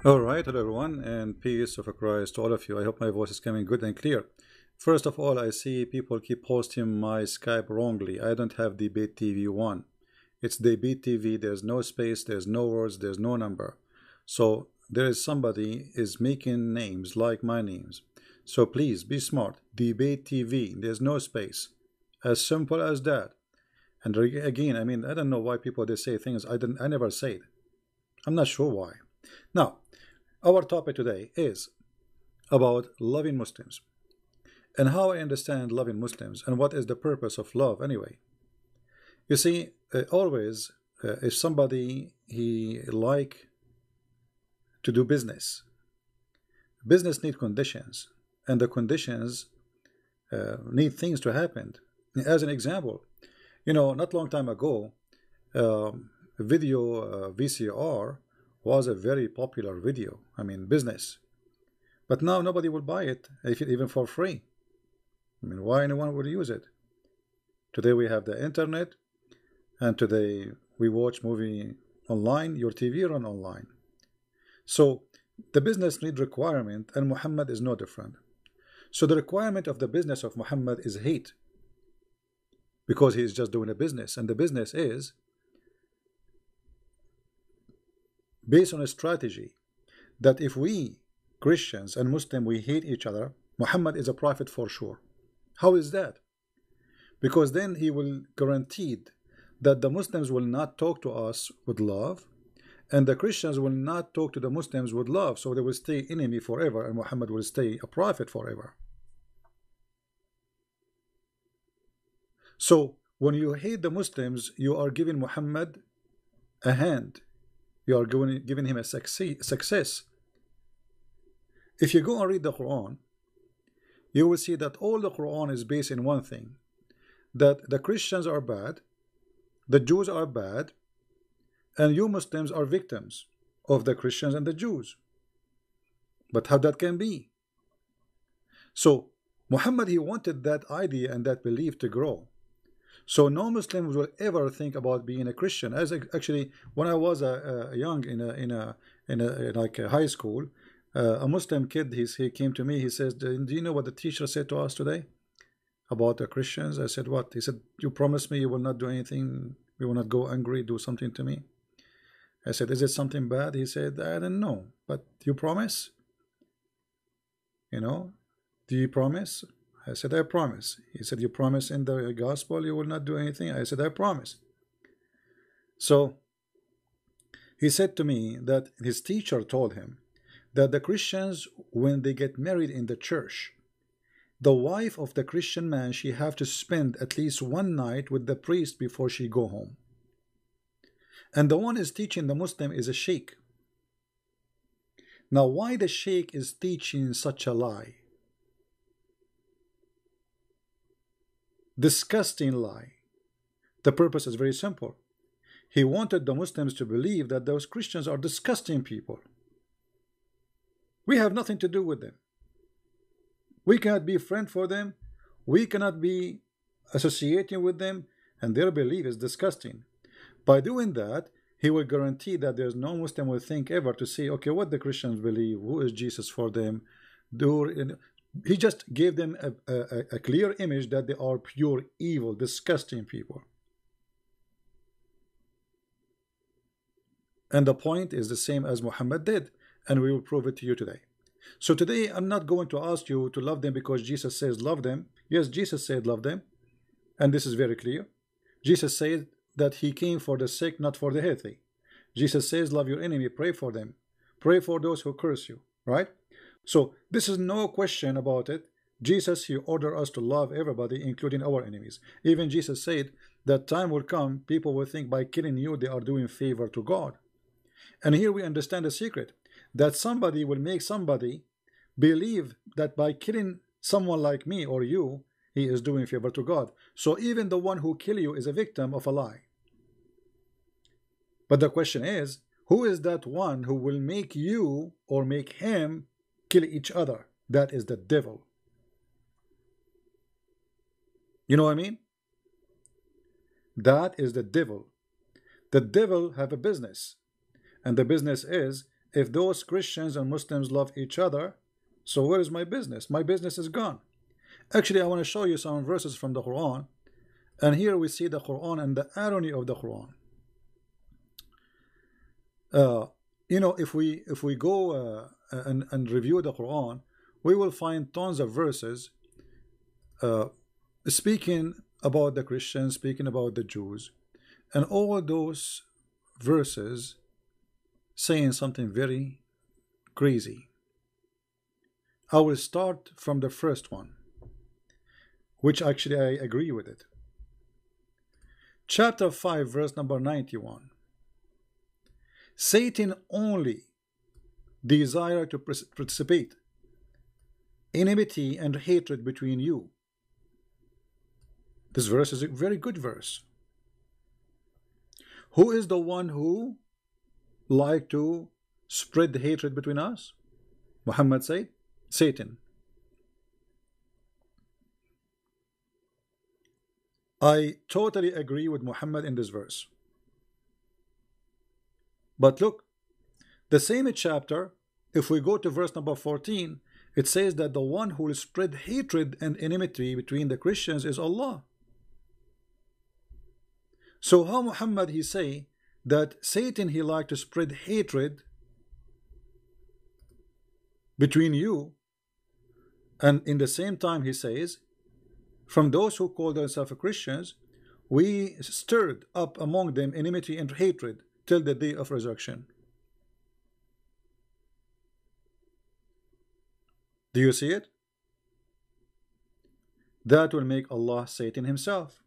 All right, hello everyone, and peace of Christ to all of you. I hope my voice is coming good and clear. First of all, I see people keep posting my Skype wrongly. I don't have Debate TV 1. It's Debate TV. There's no space, there's no words, there's no number. So there is somebody is making names like my names. So please be smart. Debate TV. There's no space. As simple as that. And again, I mean, I don't know why people they say things I never said. I'm not sure why. Now, our topic today is about loving Muslims and how I understand loving Muslims and what is the purpose of love anyway. You see, always if somebody he like to do business, business need conditions, and the conditions need things to happen. As an example, not long time ago, video VCR was a very popular video. I mean, business. But now nobody will buy it, even for free. I mean, why anyone would use it? Today we have the internet, and today we watch movie online. Your TV run online. So the business need requirement, and Muhammad is no different. So the requirement of the business of Muhammad is hate, because he is just doing a business, and the business is based on a strategy that if we Christians and Muslim we hate each other, Muhammad is a prophet for sure. How is that? Because then he will guaranteed that the Muslims will not talk to us with love, and the Christians will not talk to the Muslims with love, so they will stay enemy forever, and Muhammad will stay a prophet forever. So when you hate the Muslims, you are giving Muhammad a hand. You are giving him a success. If you go and read the Quran, you will see that all the Quran is based in one thing, that the Christians are bad, the Jews are bad, and you Muslims are victims of the Christians and the Jews. But how that can be? So Muhammad, he wanted that idea and that belief to grow. So no Muslims will ever think about being a Christian. As actually, when I was young in like a high school, a Muslim kid he came to me. He says, "Do you know what the teacher said to us today about the Christians?" I said, "What?" He said, "You promised me you will not do anything. You will not go angry, do something to me." I said, "Is it something bad?" He said, "I don't know, but you promise? Do you promise?" I said, "I promise." He said, "You promise in the gospel you will not do anything?" I said, "I promise." So he said to me that his teacher told him that the Christians, when they get married in the church, the wife of the Christian man, she have to spend at least one night with the priest before she go home. And the one is teaching the Muslim is a sheikh. Now, why the sheikh is teaching such a lie? Disgusting lie. The purpose is very simple. He wanted the Muslims to believe that those Christians are disgusting people. We have nothing to do with them. We cannot be friend for them. We cannot be associating with them, and their belief is disgusting. By doing that, he will guarantee that there's no Muslim will think ever to say, okay, what the Christians believe, who is Jesus for them. He just gave them a clear image that they are pure evil, disgusting people. And the point is the same as Muhammad did, and we will prove it to you today. So today I'm not going to ask you to love them because Jesus says love them. Yes, Jesus said love them, and this is very clear. Jesus said that he came for the sick, not for the healthy. Jesus says love your enemy, pray for them, pray for those who curse you, right? So this is no question about it. Jesus, he ordered us to love everybody, including our enemies. Even Jesus said that time will come, people will think by killing you they are doing favor to God. And here we understand the secret, that somebody will make somebody believe that by killing someone like me or you, he is doing favor to God. So even the one who kill you is a victim of a lie. But the question is, who is that one who will make you or make him kill each other? That is the devil. You know what I mean? That is the devil. The devil have a business, and the business is If those Christians and Muslims love each other, so where is my business? My business is gone. Actually, I want to show you some verses from the Quran, and here we see the Quran and the irony of the Quran. You know, if we go and review the Quran, we will find tons of verses speaking about the Christians, speaking about the Jews, and all those verses saying something very crazy. I will start from the first one, which actually I agree with it. Chapter 5, verse number 91. Satan only desire to precipitate enmity and hatred between you. This verse is a very good verse. Who is the one who like to spread the hatred between us? Muhammad said, Satan. I totally agree with Muhammad in this verse. But look, the same chapter, if we go to verse number 14, it says that the one who will spread hatred and enmity between the Christians is Allah. So how Muhammad he say that Satan he like to spread hatred between you, and in the same time he says, from those who call themselves Christians, we stirred up among them enmity and hatred till the day of resurrection. Do you see it? That will make Allah Satan himself.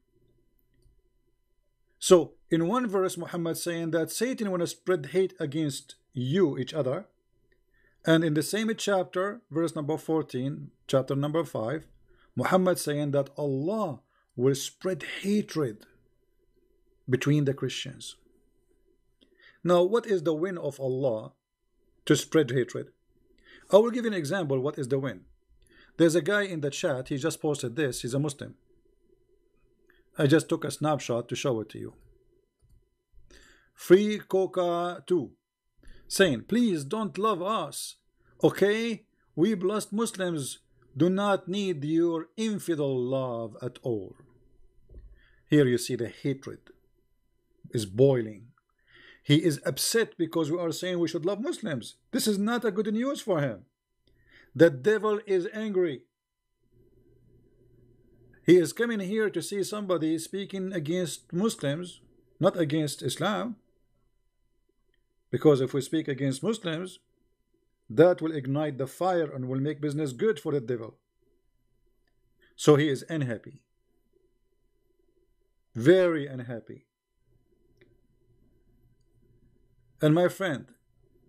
So in one verse Muhammad saying that Satan want to spread hate against you, each other, and in the same chapter, verse number 14, chapter number 5, Muhammad saying that Allah will spread hatred between the Christians. Now, what is the win of Allah to spread hatred? I will give you an example. What is the win? There's a guy in the chat, he just posted this, he's a Muslim. I just took a snapshot to show it to you. Free Coca 2 saying, please don't love us, okay? We blessed Muslims do not need your infidel love at all. Here you see the hatred is boiling. He is upset because we are saying we should love Muslims. This is not a good news for him. The devil is angry. He is coming here to see somebody speaking against Muslims, not against Islam. Because if we speak against Muslims, that will ignite the fire and will make business good for the devil. So he is unhappy. Very unhappy. And my friend,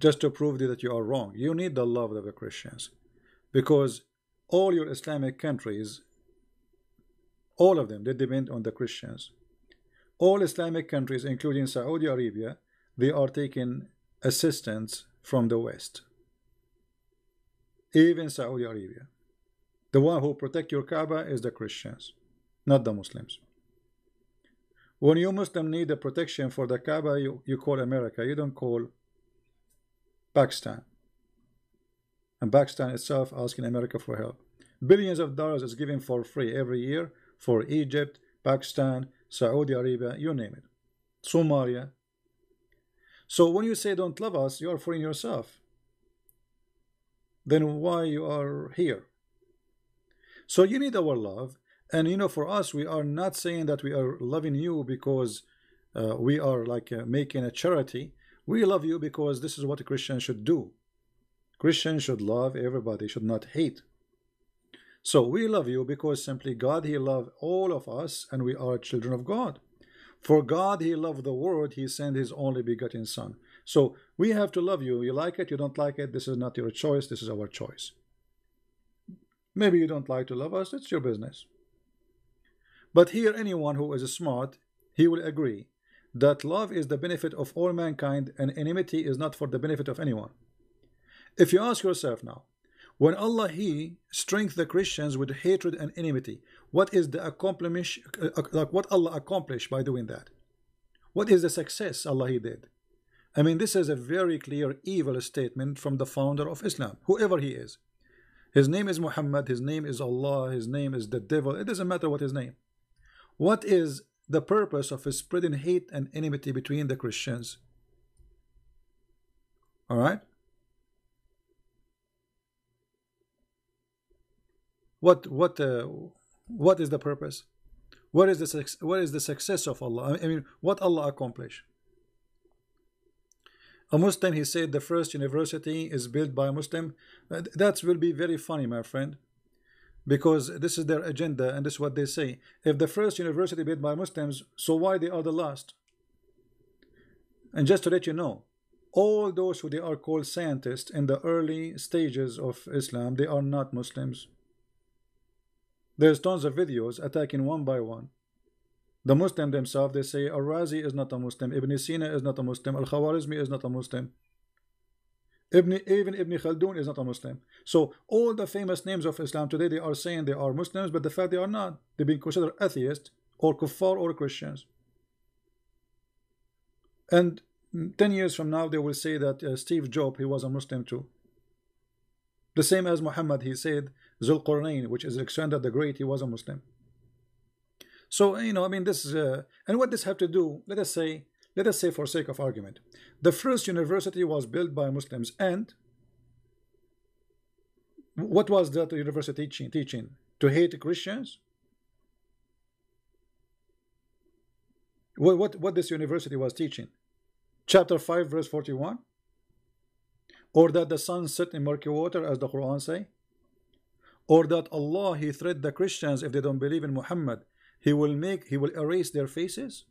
just to prove that you are wrong, you need the love of the Christians. Because all your Islamic countries, all of them, they depend on the Christians. All Islamic countries, including Saudi Arabia, they are taking assistance from the West. Even Saudi Arabia. The one who protect your Kaaba is the Christians, not the Muslims. When you Muslim need a protection for the Kaaba, you call America. You don't call Pakistan. And Pakistan itself asking America for help. Billions of dollars is given for free every year for Egypt, Pakistan, Saudi Arabia, you name it. Somalia. So when you say don't love us, you are fooling yourself. Then why you are here? So you need our love. And you know, for us, we are not saying that we are loving you because we are like making a charity. We love you because this is what a Christian should do. Christians should love everybody, should not hate. So we love you because simply God, he loved all of us, and we are children of God. For God, he loved the world, he sent his only begotten son. So we have to love you. You like it, you don't like it, this is not your choice, this is our choice. Maybe you don't like to love us, it's your business. But here, anyone who is smart, he will agree that love is the benefit of all mankind and enmity is not for the benefit of anyone. If you ask yourself now, when Allah he strengthened the Christians with hatred and enmity, what is the what Allah accomplished by doing that? What is the success Allah he did? I mean, this is a very clear evil statement from the founder of Islam, whoever he is. His name is Muhammad, his name is Allah, his name is the devil. It doesn't matter what his name. What is the purpose of spreading hate and enmity between the Christians? All right? What is the purpose? What is the success of Allah? I mean, what Allah accomplished? A Muslim, he said the first university is built by a Muslim. That will be very funny, my friend, because this is their agenda and this is what they say. If the first university built by Muslims, so why they are the last? And just to let you know, all those who they are called scientists in the early stages of Islam, they are not Muslims. There's tons of videos attacking one by one. The Muslim themselves, they say Al-Razi is not a Muslim, Ibn Sina is not a Muslim, Al-Khawarizmi is not a Muslim, even Ibn Khaldun is not a Muslim. So all the famous names of Islam today, they are saying they are Muslims, but the fact they are not. They've been considered atheists or kuffar or Christians. And 10 years from now, they will say that Steve Jobs, he was a Muslim too. The same as Muhammad, he said Zulqarnain, which is Alexander the Great, he was a Muslim. So, you know, I mean, this is, and what this have to do, let us say for sake of argument, the first university was built by Muslims, and what was that university teaching? To hate Christians? What this university was teaching? Chapter 5, verse 41? Or that the sun set in murky water, as the Qur'an say? Or that Allah, he threatened the Christians if they don't believe in Muhammad, he will erase their faces?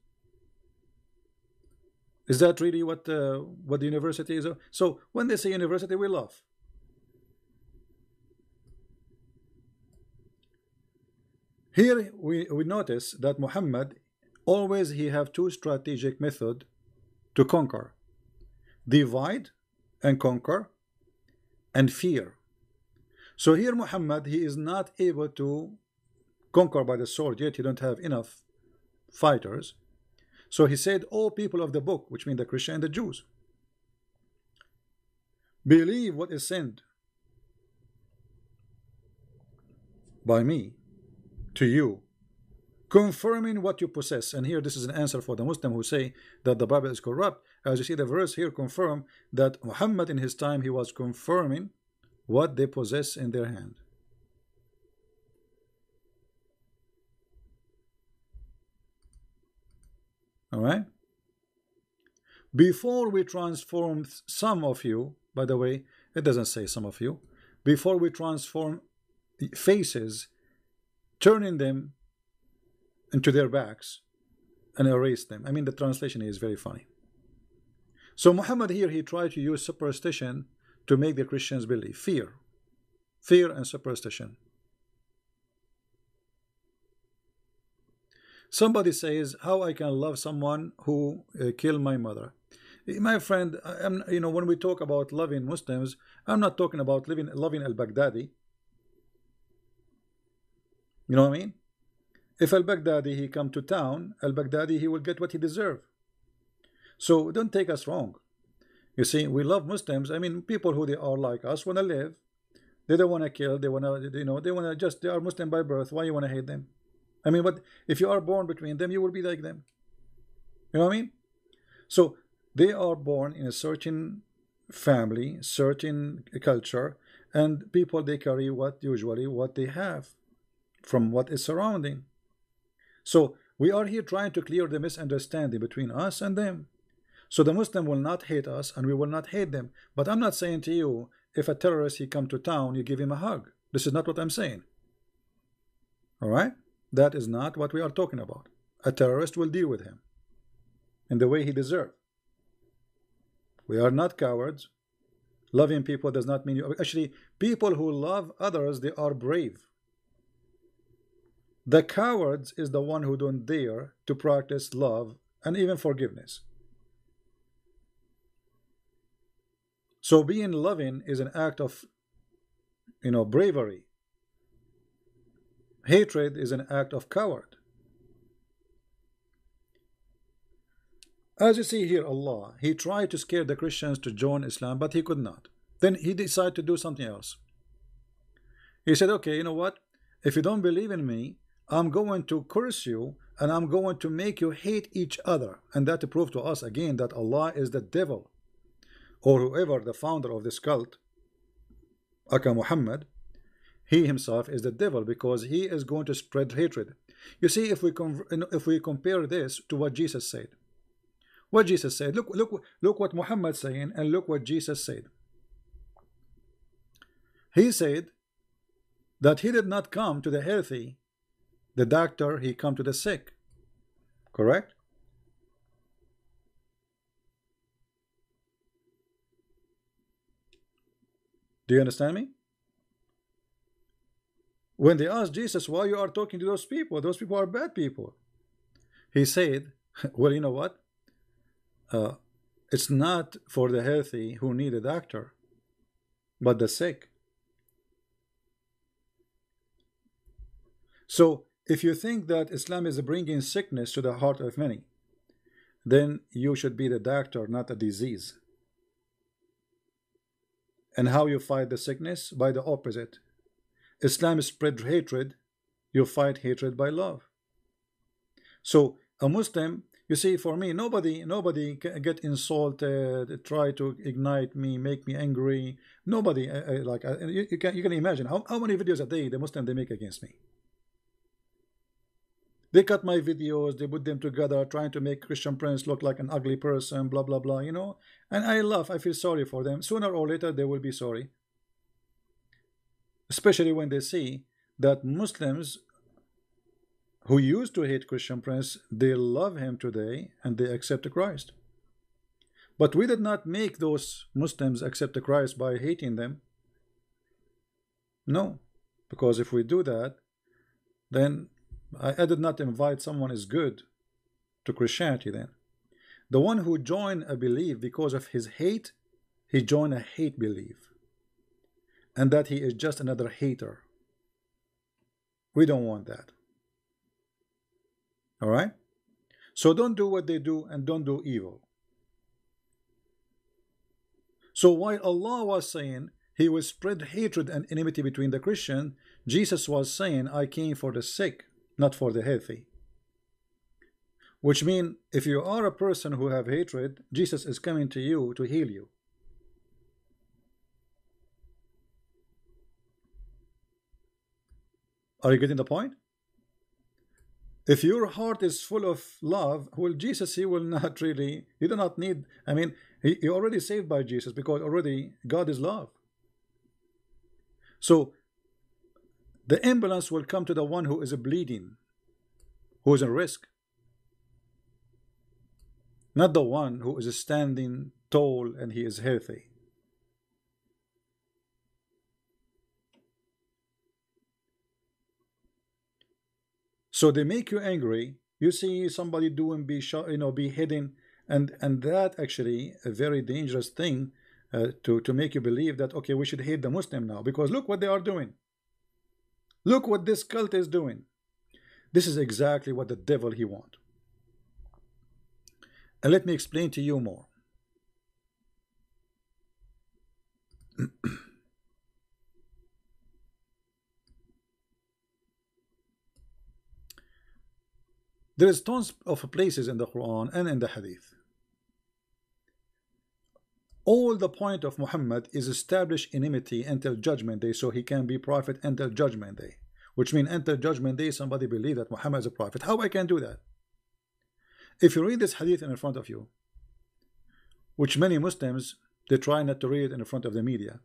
Is that really what the university is? So when they say university, we laugh. Here we notice that Muhammad always he have two strategic methods to conquer: divide and conquer, and fear. So here Muhammad, he is not able to conquer by the sword yet. He don't have enough fighters. So he said, all people of the book, which mean the Christian and the Jews, believe what is sent by me to you, confirming what you possess. And here this is an answer for the Muslim who say that the Bible is corrupt. As you see, the verse here confirm that Muhammad in his time, he was confirming what they possess in their hand. All right. Before we transform some of you, by the way, it doesn't say some of you, before we transform faces, turning them into their backs and erase them. I mean, the translation is very funny. So Muhammad here, he tried to use superstition to make the Christians believe. Fear and superstition. Somebody says, how I can love someone who killed my mother? My friend, when we talk about loving Muslims, I'm not talking about loving al-Baghdadi. You know what I mean? If al-Baghdadi, he come to town, al-Baghdadi, he will get what he deserve. So don't take us wrong. You see, we love Muslims. I mean, people who they are like us want to live. They don't want to kill. They want to, they are Muslim by birth. Why you want to hate them? I mean, but if you are born between them, you will be like them. You know what I mean? So they are born in a certain family, certain culture, and people, they carry usually what they have from what is surrounding. So we are here trying to clear the misunderstanding between us and them. So the Muslim will not hate us and we will not hate them. But I'm not saying to you, if a terrorist, he come to town, you give him a hug. This is not what I'm saying. All right? That is not what we are talking about. A terrorist will deal with him in the way he deserves. We are not cowards. Loving people does not mean you... Actually, people who love others, they are brave. The cowards is the one who don't dare to practice love and even forgiveness. So being loving is an act of, bravery. Hatred is an act of coward. As you see here, Allah, he tried to scare the Christians to join Islam, but he could not. Then he decided to do something else. He said, okay, you know what? If you don't believe in me, I'm going to curse you and I'm going to make you hate each other. And that to prove to us again that Allah is the devil, or whoever the founder of this cult, Aka Muhammad, he himself is the devil, because he is going to spread hatred. You see, if we compare this to what Jesus said, look what Muhammad saying, and look what Jesus said. He said that he did not come to the healthy, the doctor, he come to the sick. Correct? Do you understand me? When they asked Jesus why you are talking to those people are bad people, he said, well, you know what? It's not for the healthy who need a doctor, but the sick. So if you think that Islam is bringing sickness to the heart of many, then you should be the doctor, not a disease. And how you fight the sickness? By the opposite. Islam spread hatred, you fight hatred by love. So a Muslim, you see, for me, nobody get insulted, try to ignite me, make me angry. Nobody, you can imagine how many videos a day the Muslim they make against me. They cut my videos, they put them together, trying to make Christian Prince look like an ugly person, blah blah blah, you know. And I laugh, I feel sorry for them. Sooner or later they will be sorry, especially when they see that Muslims who used to hate Christian Prince, they love him today and they accept Christ. But we did not make those Muslims accept Christ by hating them. No, because if we do that, then I did not invite someone is good to Christianity. Then the one who joined a belief because of his hate, he joined a hate belief, and that he is just another hater. We don't want that. All right, so don't do what they do and don't do evil. So while Allah was saying he will spread hatred and enmity between the Christian, Jesus was saying, I came for the sick, not for the healthy. Which means if you are a person who have hatred, Jesus is coming to you to heal you. Are you getting the point? If your heart is full of love, well, Jesus, he will not really, you do not need, I mean, you're already saved by Jesus, because already God is love. So the ambulance will come to the one who is bleeding, who is at risk, not the one who is standing tall and he is healthy. So they make you angry. You see somebody doing beheading, and that actually a very dangerous thing to make you believe that okay, we should hate the Muslim now, because look what they are doing. Look what this cult is doing. This is exactly what the devil he wants. And let me explain to you more. There is tons of places in the Quran and in the Hadith. All the point of Muhammad is establish enmity until judgment day, so he can be prophet until judgment day. Which means until judgment day somebody believe that Muhammad is a prophet. How I can do that? If you read this hadith in front of you, which many Muslims they try not to read in front of the media,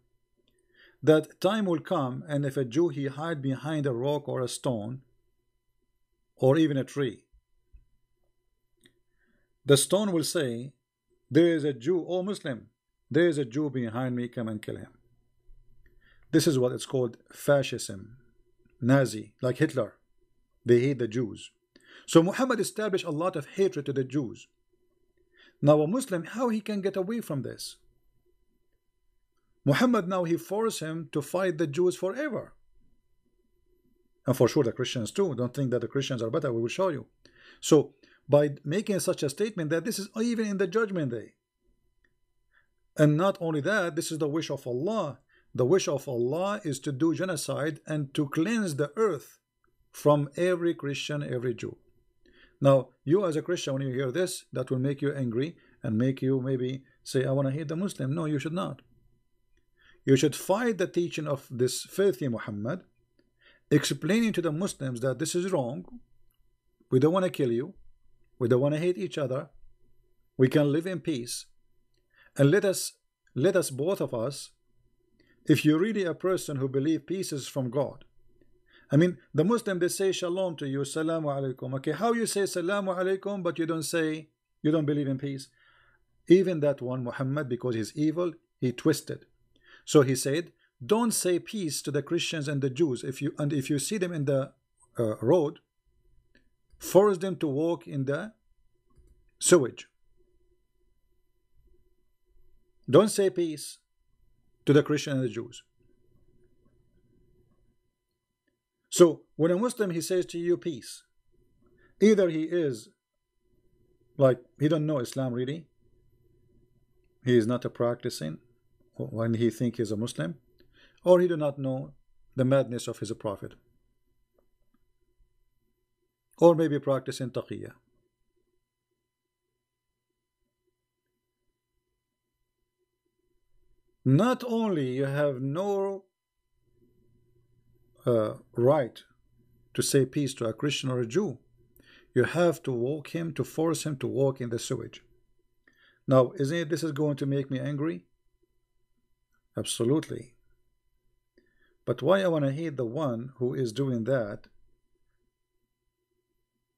that time will come, and if a Jew he hide behind a rock or a stone or even a tree, the stone will say, there is a Jew, oh Muslim, there is a Jew behind me, come and kill him. This is what it's called fascism, Nazi, like Hitler. They hate the Jews. So Muhammad established a lot of hatred to the Jews. Now a Muslim, how he can get away from this? Muhammad now he forced him to fight the Jews forever. And for sure the Christians too. Don't think that the Christians are better, we will show you. So by making such a statement that this is even in the judgment day. And not only that, this is the wish of Allah. The wish of Allah is to do genocide and to cleanse the earth from every Christian, every Jew. Now, you as a Christian, when you hear this, that will make you angry and make you maybe say, I want to hate the Muslim. No, you should not. You should fight the teaching of this filthy Muhammad, explaining to the Muslims that this is wrong. We don't want to kill you. We don't want to hate each other. We can live in peace. And let us both of us, if you're really a person who believes peace is from God. I mean, the Muslim, they say shalom to you, salamu alaikum. Okay, how you say salamu alaikum, but you don't believe in peace? Even that one, Muhammad, because he's evil, he twisted. So he said, don't say peace to the Christians and the Jews. If you see them in the road, force them to walk in the sewage. Don't say peace to the Christians and the Jews. So when a Muslim, he says to you peace, either he is like he don't know Islam really, he is not a practicing when he think he's a Muslim, or he do not know the madness of his prophet, or maybe practicing taqiyya. Not only you have no right to say peace to a Christian or a Jew, you have to force him to walk in the sewage. Now, isn't it this is going to make me angry? Absolutely. But why I want to hate the one who is doing that,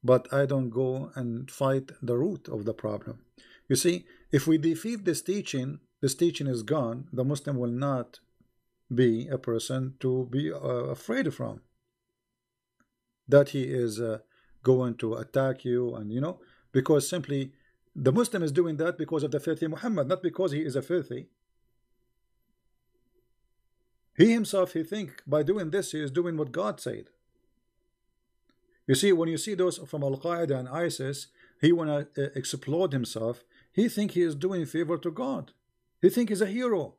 but I don't go and fight the root of the problem? You see, if we defeat this teaching is gone. The Muslim will not be a person to be afraid from. That he is going to attack you, and because simply the Muslim is doing that because of the filthy Muhammad, not because he is a filthy. He himself, he think by doing this, he is doing what God said. You see, when you see those from Al-Qaeda and ISIS, he want to explode himself. He think he is doing favor to God. He think he's a hero.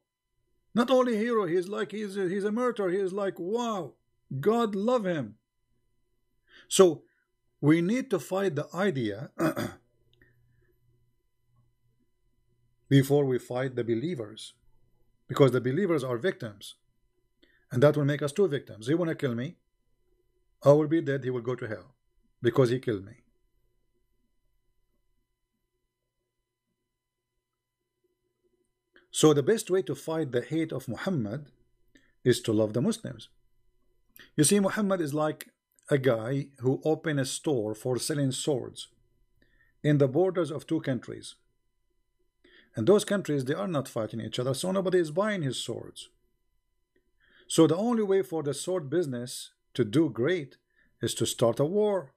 Not only a hero, he's a martyr. He is like, wow, God love him. So we need to fight the idea before we fight the believers, because the believers are victims, and that will make us two victims. He want to kill me, I will be dead, he will go to hell because he killed me. So the best way to fight the hate of Muhammad is to love the Muslims. You see, Muhammad is like a guy who opened a store for selling swords in the borders of two countries. And those countries, they are not fighting each other, so nobody is buying his swords. So the only way for the sword business to do great is to start a war.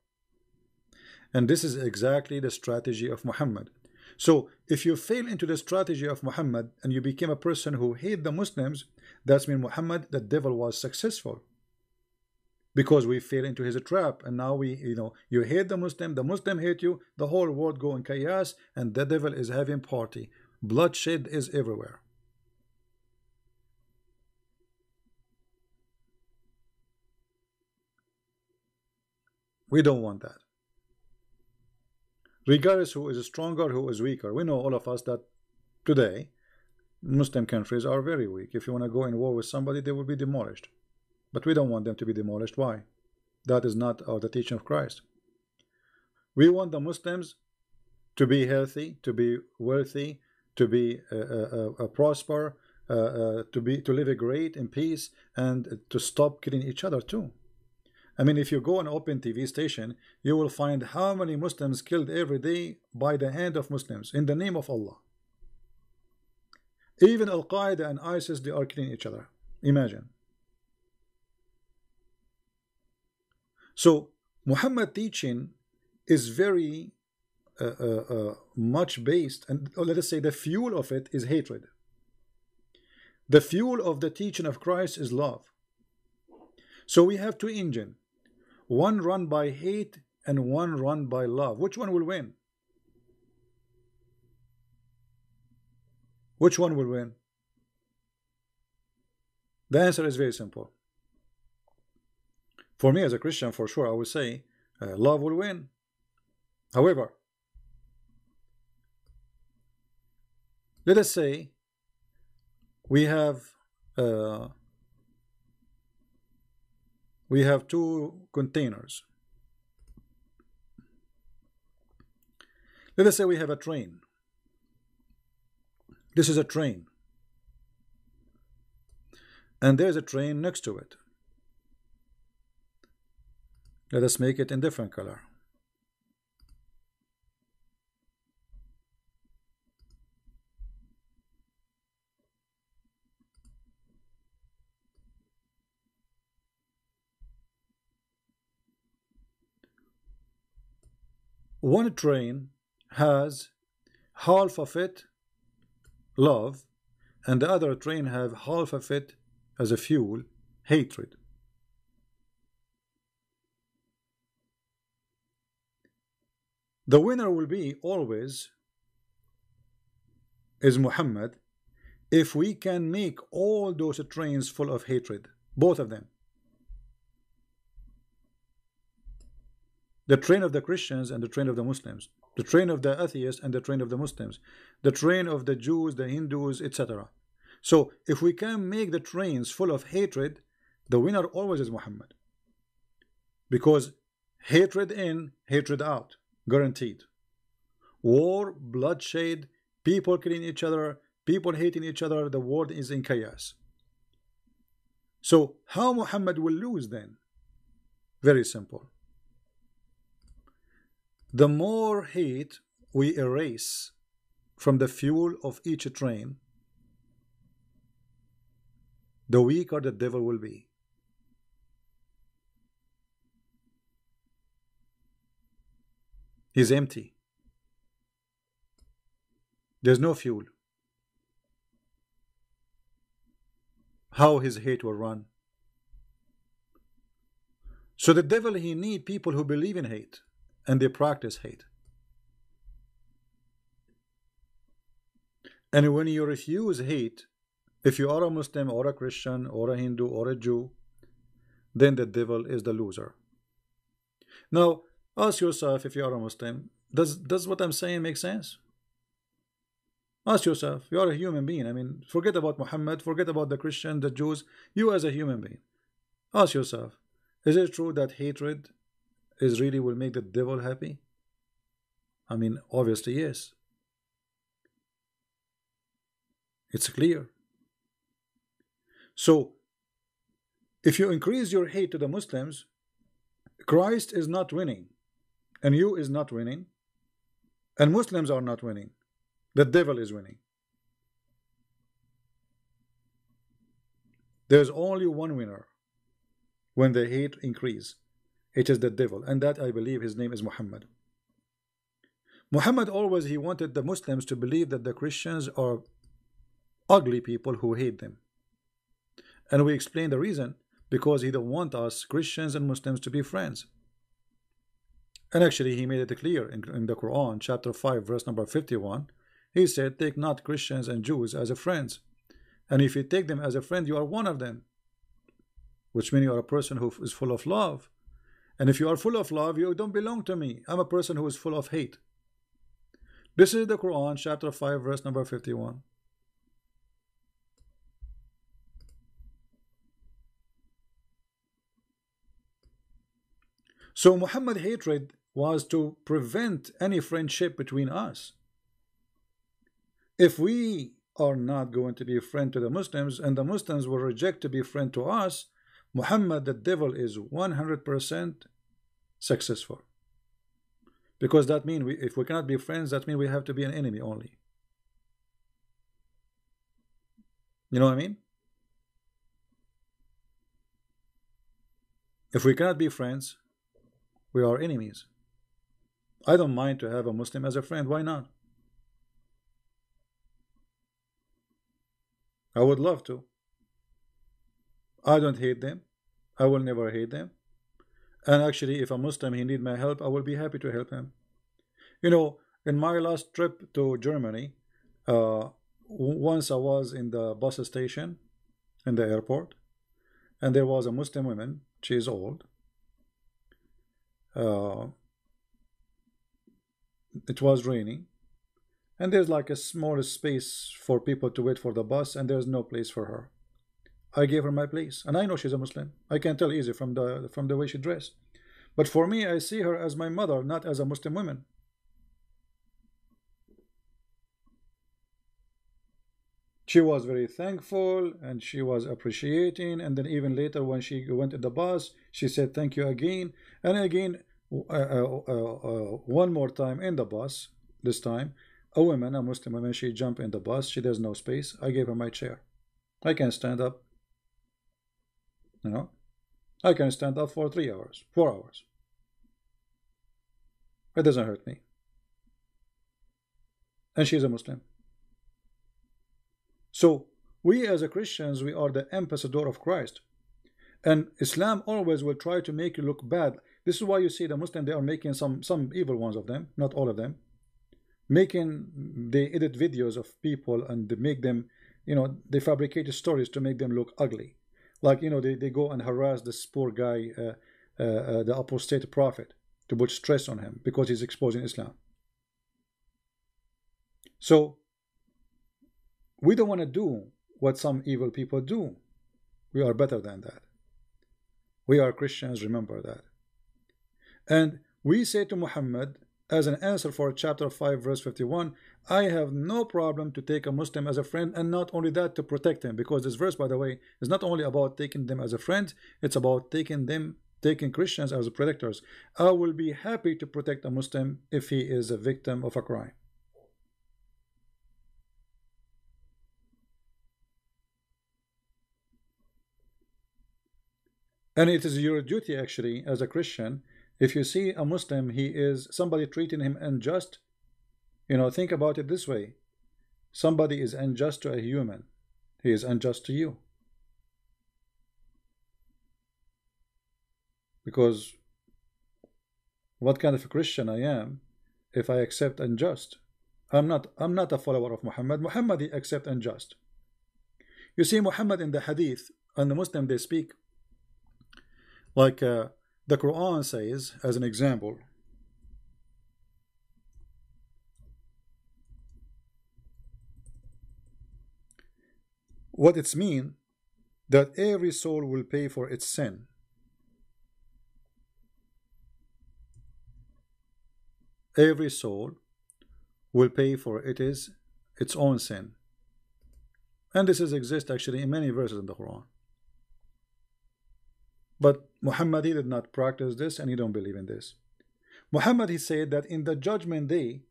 And this is exactly the strategy of Muhammad. So if you fail into the strategy of Muhammad and you became a person who hate the Muslims, that's mean Muhammad, the devil, was successful, because we fell into his trap. And now you hate the Muslim hate you, the whole world go in chaos, and the devil is having party. Bloodshed is everywhere. We don't want that. Regardless who is stronger, who is weaker, we know, all of us, that today Muslim countries are very weak. If you want to go in war with somebody, they will be demolished. But we don't want them to be demolished. Why? That is not the teaching of Christ. We want the Muslims to be healthy, to be wealthy, to be prosper, to live great in peace, and to stop killing each other too. I mean, if you go on an open TV station, you will find how many Muslims killed every day by the hand of Muslims in the name of Allah. Even Al-Qaeda and ISIS, they are killing each other. Imagine. So Muhammad teaching is very much based, and let us say the fuel of it is hatred. The fuel of the teaching of Christ is love. So we have two engines. One run by hate, and one run by love. Which one will win? Which one will win? The answer is very simple. For me as a Christian, for sure, I would say love will win. However, let us say we have two containers. Let us say we have a train. This is a train, and there's a train next to it. Let us make it in different color. One train has half of it love, and the other train have half of it as a fuel, hatred. The winner will be always is Muhammad if we can make all those trains full of hatred, both of them. The train of the Christians and the train of the Muslims, the train of the atheists and the train of the Muslims, the train of the Jews, the Hindus, etc. So if we can make the trains full of hatred, the winner always is Muhammad, because hatred in, hatred out, guaranteed. War, bloodshed, people killing each other, people hating each other, the world is in chaos. So how Muhammad will lose then? Very simple. The more hate we erase from the fuel of each train, the weaker the devil will be. He's empty. There's no fuel. How his hate will run? So the devil, he need people who believe in hate and they practice hate. And when you refuse hate, if you are a Muslim or a Christian or a Hindu or a Jew, then the devil is the loser. Now, ask yourself, if you are a Muslim, does what I'm saying make sense? Ask yourself, you are a human being. I mean, forget about Muhammad, forget about the Christian, the Jews, you as a human being. Ask yourself, is it true that hatred is really will make the devil happy? I mean, obviously yes. It's clear. So if you increase your hate to the Muslims, Christ is not winning, and you is not winning, and Muslims are not winning. The devil is winning. There's only one winner when the hate increase. It is the devil, and that I believe his name is Muhammad. Muhammad always, he wanted the Muslims to believe that the Christians are ugly people who hate them. And we explained the reason, because he don't want us Christians and Muslims to be friends. And actually he made it clear in the Quran, chapter 5, verse number 51. He said, take not Christians and Jews as a friends. And if you take them as a friend, you are one of them, which means you are a person who is full of love. And if you are full of love, you don't belong to me. I'm a person who is full of hate. This is the Quran, chapter 5, verse number 51. So Muhammad hatred was to prevent any friendship between us. If we are not going to be a friend to the Muslims, and the Muslims will reject to be a friend to us, Muhammad, the devil, is 100% successful. Because that means if we cannot be friends, that means we have to be an enemy only. You know what I mean? If we cannot be friends, we are enemies. I don't mind to have a Muslim as a friend. Why not? I would love to. I don't hate them. I will never hate them. And actually, if a Muslim he need my help, I will be happy to help him. You know, in my last trip to Germany, once I was in the bus station in the airport, and there was a Muslim woman. She is old. It was raining, and there's like a small space for people to wait for the bus, and there's no place for her. I gave her my place, and I know she's a Muslim. I can tell easy from the way she dressed. But for me, I see her as my mother, not as a Muslim woman. She was very thankful and she was appreciating, and then even later when she went in the bus, she said thank you again and again. One more time in the bus, this time a woman, a Muslim woman, she jumped in the bus. She does no space. I gave her my chair. I can stand up, you know. I can stand up for 3 hours, 4 hours. It doesn't hurt me. And she's a Muslim. So we as a Christians, we are the ambassador of Christ, and Islam always will try to make you look bad. This is why you see the Muslim, they are making some evil ones of them, not all of them, they edit videos of people and they make them, you know, they fabricate stories to make them look ugly. Like, you know, they go and harass this poor guy, the apostate prophet, to put stress on him because he's exposing Islam. So we don't want to do what some evil people do. We are better than that. We are Christians, remember that. And we say to Muhammad, as an answer for chapter 5 verse 51, I have no problem to take a Muslim as a friend, and not only that, to protect him, because this verse, by the way, is not only about taking them as a friend, it's about taking Christians as protectors. I will be happy to protect a Muslim if he is a victim of a crime. And it is your duty, actually, as a Christian, if you see a Muslim, he is somebody treating him unjust, you know, think about it this way. Somebody is unjust to a human, he is unjust to you. Because what kind of a Christian I am if I accept unjust? I'm not a follower of Muhammad. Muhammad, he accept unjust. You see, Muhammad in the hadith, and the Muslim, they speak like the Qur'an says, as an example, what it's mean, that every soul will pay for its sin. Every soul will pay for its own sin. And this exists actually in many verses in the Quran. But Muhammad, he did not practice this, and he don't believe in this. Muhammad, he said that in the judgment day,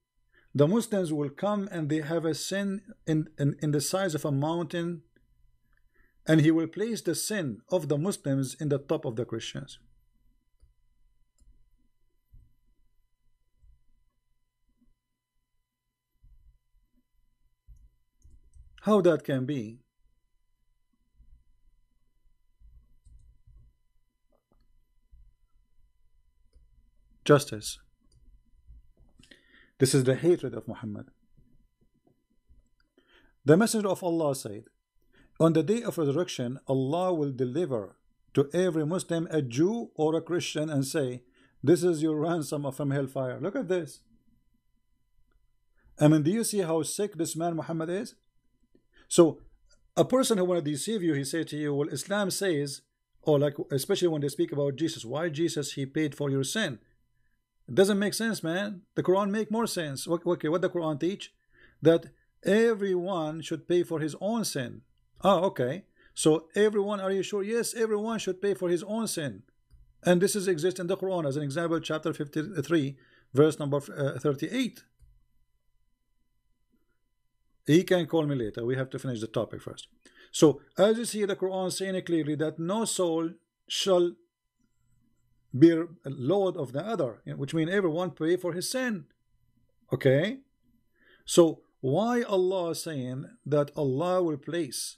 the Muslims will come and they have a sin in the size of a mountain, and he will place the sin of the Muslims in the top of the Christians. How that can be? Justice. This is the hatred of Muhammad. The Messenger of Allah said, on the day of resurrection, Allah will deliver to every Muslim a Jew or a Christian and say, this is your ransom from hellfire. Look at this. I mean, do you see how sick this man Muhammad is? So a person who want to deceive you, he say to you, well, Islam says, or like, especially when they speak about Jesus, why Jesus, he paid for your sin. It doesn't make sense, man. The Quran make more sense. Okay, what the Quran teach? That everyone should pay for his own sin. Oh, okay. So everyone, are you sure? Yes, everyone should pay for his own sin. And this exists in the Quran as an example, chapter 53, verse number 38. He can call me later. We have to finish the topic first. So, as you see, the Quran saying clearly that no soul shall bear a load of the other, which means everyone pay for his sin. Okay? So, why Allah is saying that Allah will place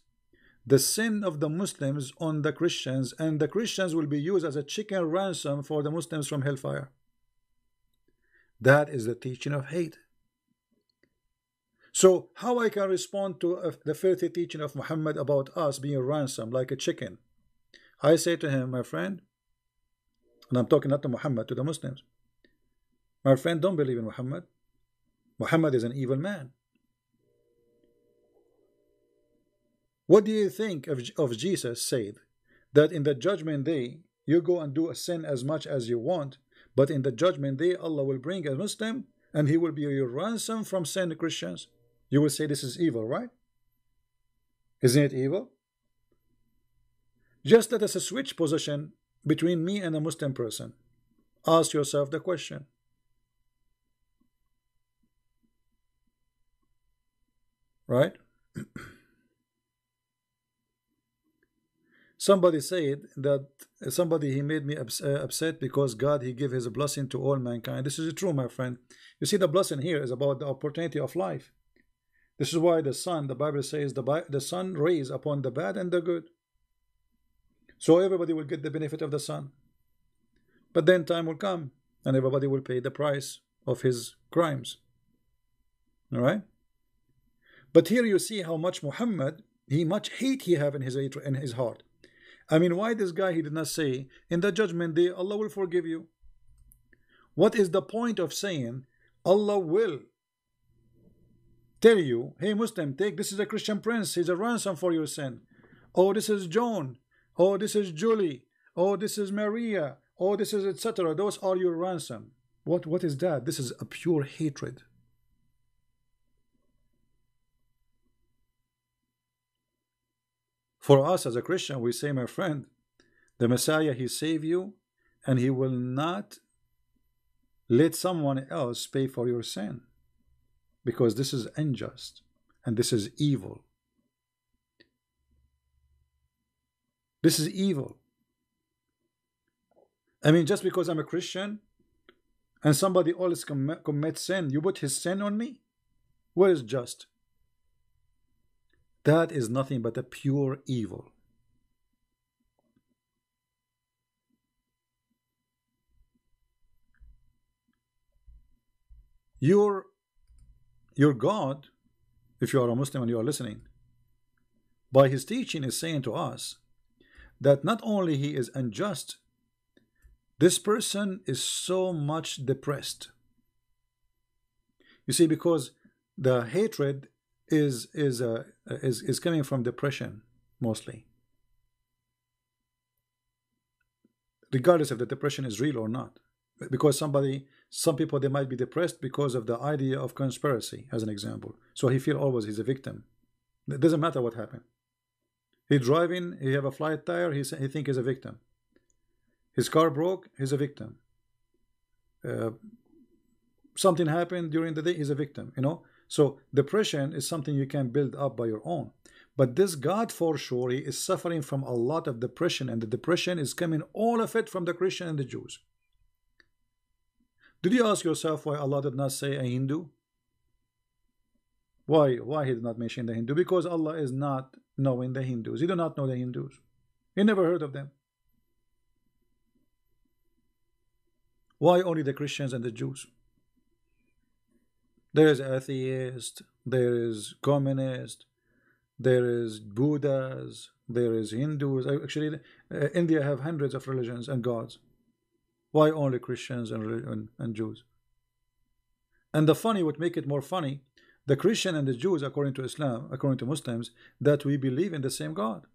the sin of the Muslims on the Christians, and the Christians will be used as a chicken ransom for the Muslims from hellfire. That is the teaching of hate. So how I can respond to the filthy teaching of Muhammad about us being ransomed like a chicken? I say to him, my friend, and I'm talking not to Muhammad, to the Muslims, my friend, don't believe in Muhammad. Muhammad is an evil man. What do you think of Jesus said that in the judgment day you go and do a sin as much as you want, but in the judgment day Allah will bring a Muslim and he will be your ransom from sin, Christians? You will say this is evil, right? Isn't it evil? Just let us switch position between me and a Muslim person. Ask yourself the question. Right? Somebody said that he made me upset because God, he gave his blessing to all mankind. This is true, my friend. You see, the blessing here is about the opportunity of life. This is why the sun, the Bible says, the sun rays upon the bad and the good. So everybody will get the benefit of the sun. But then time will come and everybody will pay the price of his crimes. All right? But here you see how much Muhammad, much hate he have in his heart. I mean, why this guy, he did not say, in the judgment day, Allah will forgive you? What is the point of saying, Allah will tell you, hey Muslim, take, this is a Christian prince, he's a ransom for your sin. Oh, this is John. Oh, this is Julie. Oh, this is Maria. Oh, this is etc. Those are your ransom. What is that? This is a pure hatred. For us as a Christian, we say, my friend, the Messiah, he saved you, and he will not let someone else pay for your sin, because this is unjust and this is evil. This is evil. I mean, just because I'm a Christian and somebody always commits sin, you put his sin on me? What is just? That is nothing but a pure evil. Your God, if you are a Muslim and you are listening, by his teaching is saying to us that not only he is unjust, this person is so much depressed. You see, because the hatred is coming from depression mostly, regardless if the depression is real or not. Because some people, they might be depressed because of the idea of conspiracy, as an example. So he feels always he's a victim. It doesn't matter what happened. He driving, he have a flat tire, he think he's a victim. His car broke, he's a victim. Something happened during the day, he's a victim, you know. So depression is something you can build up by your own. But this God, for sure, he is suffering from a lot of depression, and the depression is coming, all of it, from the Christian and the Jews. Did you ask yourself why Allah did not say a Hindu? Why he did not mention the Hindu? Because Allah is not knowing the Hindus. He do not know the Hindus. He never heard of them. Why only the Christians and the Jews? There is atheist, there is communist, there is Buddhas, there is Hindus. Actually, India have hundreds of religions and gods. Why only Christians and Jews? And the funny, what make it more funny, the Christian and the Jews, according to Islam, according to Muslims, that we believe in the same God.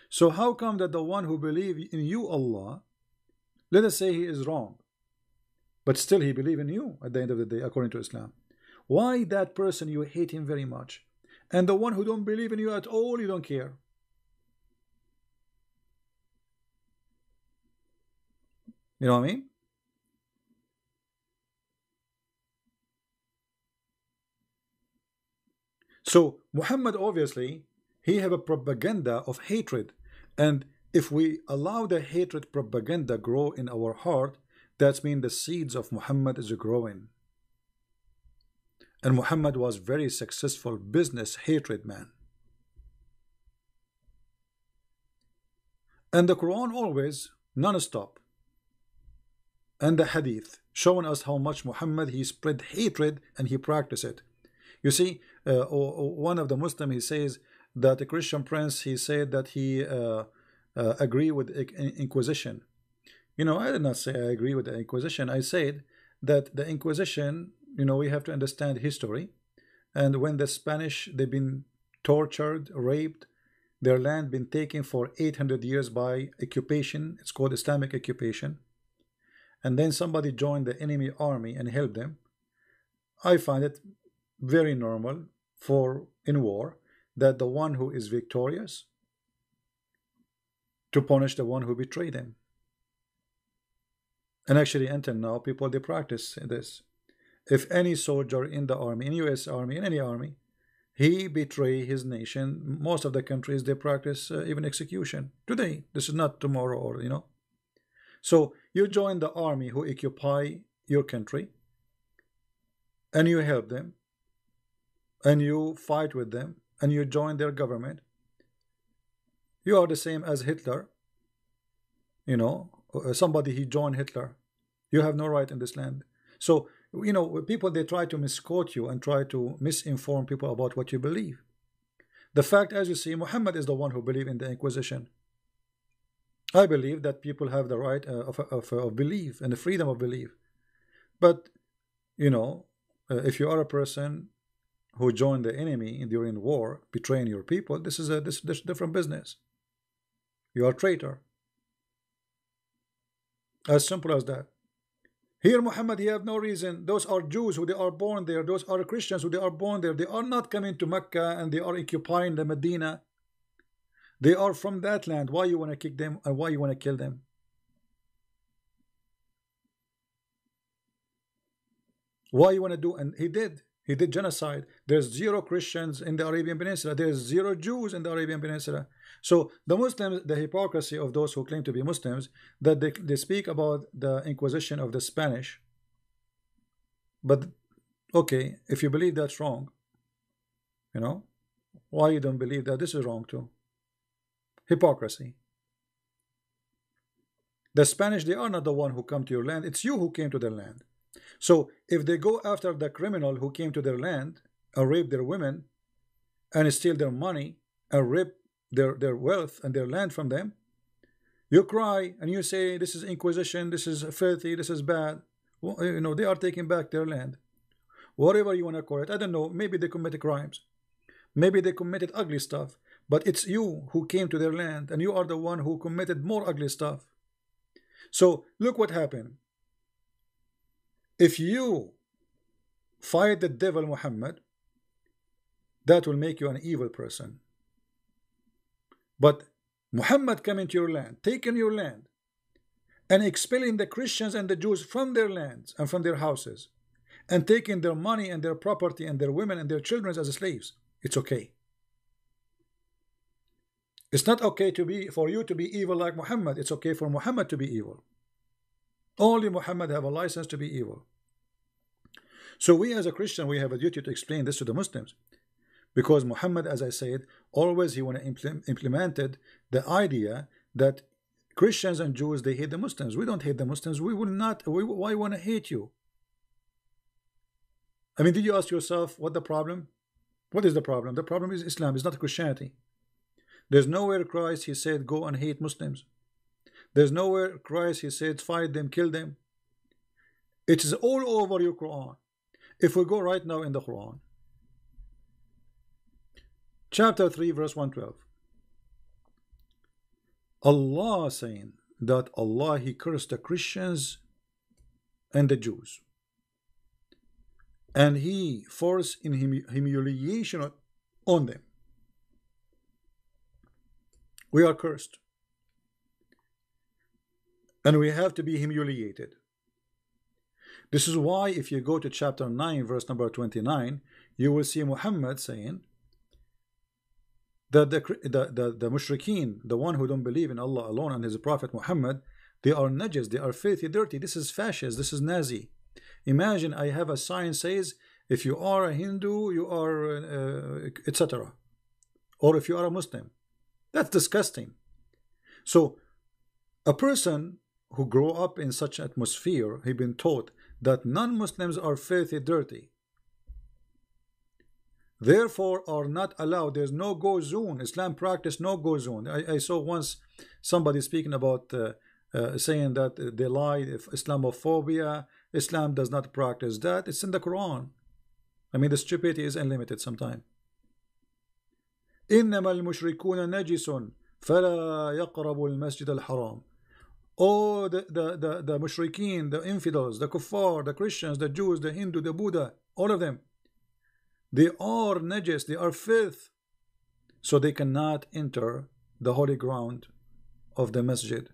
So how come that the one who believes in you, Allah, let us say he is wrong, but still he believes in you at the end of the day, according to Islam? Why that person you hate him very much, and the one who don't believe in you at all, you don't care? You know what I mean? So Muhammad, obviously, he have a propaganda of hatred, and if we allow the hatred propaganda grow in our heart, that means the seeds of Muhammad is growing. And Muhammad was very successful business hatred man. And the Quran always non-stop, and the Hadith showing us how much Muhammad, he spread hatred and he practiced it. You see, one of the Muslim, he says that a Christian prince, he said that he agree with Inquisition. You know, I did not say I agree with the Inquisition. I said that the Inquisition, you know, we have to understand history. And when the Spanish, they've been tortured, raped, their land been taken for 800 years by occupation. It's called Islamic occupation. And then somebody joined the enemy army and helped them. I find it very normal for in war that the one who is victorious to punish the one who betrayed him. And actually, until now, people, they practice this. If any soldier in the army, in US Army, in any army, he betray his nation, most of the countries, they practice even execution today. This is not tomorrow, or you know. So you join the army who occupy your country, and you help them, and you fight with them, and you join their government. You are the same as Hitler. You know, somebody, he joined Hitler. You have no right in this land. So, you know, people, they try to misquote you and try to misinform people about what you believe. The fact, as you see, Muhammad is the one who believed in the Inquisition. I believe that people have the right of belief and the freedom of belief. But, you know, if you are a person who joined the enemy during war, betraying your people, this is a different business. You are a traitor. As simple as that. Here, Muhammad, he have no reason. Those are Jews who they are born there. Those are Christians who they are born there. They are not coming to Mecca and they are occupying the Medina. They are from that land. Why you want to kick them and why you want to kill them? Why you want to do? And he did genocide. There's 0 Christians in the Arabian Peninsula. There's 0 Jews in the Arabian Peninsula. So the Muslims, the hypocrisy of those who claim to be Muslims, that they speak about the Inquisition of the Spanish. But okay, if you believe that's wrong, you know, why you don't believe that this is wrong too? Hypocrisy. The Spanish, they are not the one who come to your land. It's you who came to their land. So if they go after the criminal who came to their land and rape their women and steal their money and rape their wealth and their land from them, you cry and you say this is Inquisition, this is filthy, this is bad. Well, you know, they are taking back their land. Whatever you want to call it, I don't know, maybe they committed crimes, maybe they committed ugly stuff, but it's you who came to their land and you are the one who committed more ugly stuff. So look what happened. If you fight the devil Muhammad, that will make you an evil person. But Muhammad coming to your land, taking your land, and expelling the Christians and the Jews from their lands and from their houses, and taking their money and their property and their women and their children as slaves, it's okay. It's not okay for you to be evil like Muhammad. It's okay for Muhammad to be evil. Only Muhammad have a license to be evil. So we as a Christian, we have a duty to explain this to the Muslims. Because Muhammad, as I said, always he implemented the idea that Christians and Jews, they hate the Muslims. We don't hate the Muslims. We will not. Why want to hate you? I mean, did you ask yourself what the problem? What is the problem? The problem is Islam. It's not Christianity. There's nowhere Christ, he said, go and hate Muslims. There's nowhere Christ, he said, fight them, kill them. It is all over your Quran. If we go right now in the Quran, chapter 3, verse 112. Allah saying that Allah, he cursed the Christians and the Jews. And he forced in humiliation on them. We are cursed. And we have to be humiliated. This is why if you go to chapter 9, verse number 29, you will see Muhammad saying that the mushrikeen, the one who don't believe in Allah alone and his prophet Muhammad, they are najis, they are filthy, dirty. This is fascist, this is Nazi. Imagine I have a sign says if you are a Hindu, you are etc. Or if you are a Muslim. That's disgusting. So a person who grow up in such atmosphere, he been taught that non-Muslims are filthy, dirty, therefore are not allowed. There's no go zone. Islam practice no go zone. I saw once somebody speaking about saying that they lied, if Islamophobia, Islam does not practice that. It's in the Quran. I mean, the stupidity is unlimited sometimes. إنما المشركون نجس فلا يقربوا المسجد الحرام. Oh, the mushrikeen, the infidels, the kuffar, the Christians, the Jews, the Hindu, the Buddha, all of them, they are najis, they are filth, so they cannot enter the holy ground of the masjid.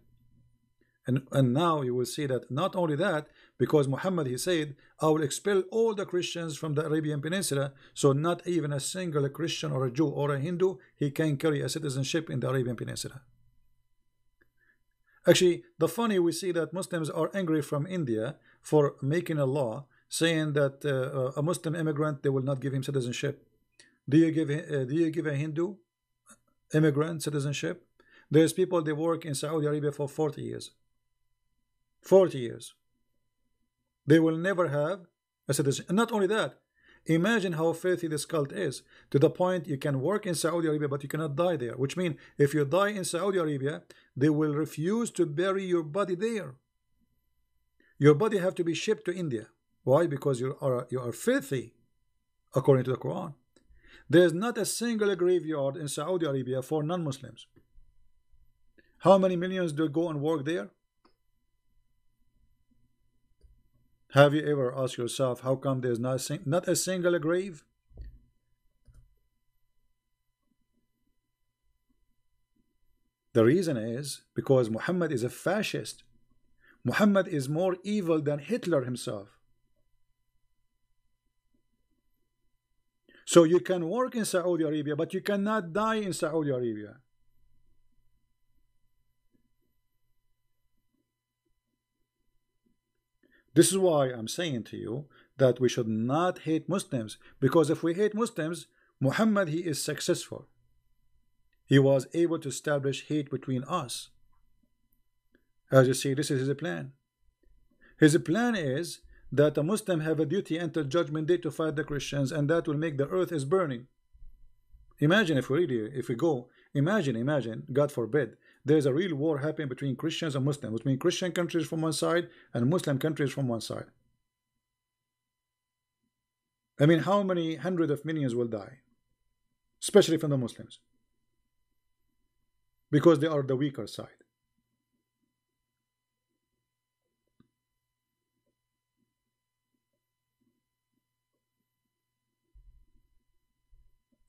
And now you will see that not only that, because Muhammad, he said, I will expel all the Christians from the Arabian Peninsula, so not even a single Christian or a Jew or a Hindu, he can carry a citizenship in the Arabian Peninsula. Actually, the funny, we see that Muslims are angry from India for making a law saying that a Muslim immigrant, they will not give him citizenship. Do you give a Hindu immigrant citizenship? There's people, they work in Saudi Arabia for 40 years. 40 years. They will never have a citizenship. And not only that, imagine how filthy this cult is, to the point you can work in Saudi Arabia but you cannot die there, which means if you die in Saudi Arabia, they will refuse to bury your body there. Your body have to be shipped to India. Why? Because you are filthy, according to the Quran. There is not a single graveyard in Saudi Arabia for non-Muslims. How many millions do go and work there? Have you ever asked yourself how come there's not a single grave? The reason is because Muhammad is a fascist. Muhammad is more evil than Hitler himself. So you can work in Saudi Arabia, but you cannot die in Saudi Arabia. This is why I'm saying to you that we should not hate Muslims, because if we hate Muslims, Muhammad, he is successful. He was able to establish hate between us. As you see, this is his plan. His plan is that a Muslim have a duty until judgment day to fight the Christians, and that will make the earth is burning. Imagine if we go, imagine, God forbid, there's a real war happening between Christians and Muslims, between Christian countries from one side and Muslim countries from one side. I mean, how many hundreds of millions will die? Especially from the Muslims. Because they are the weaker side.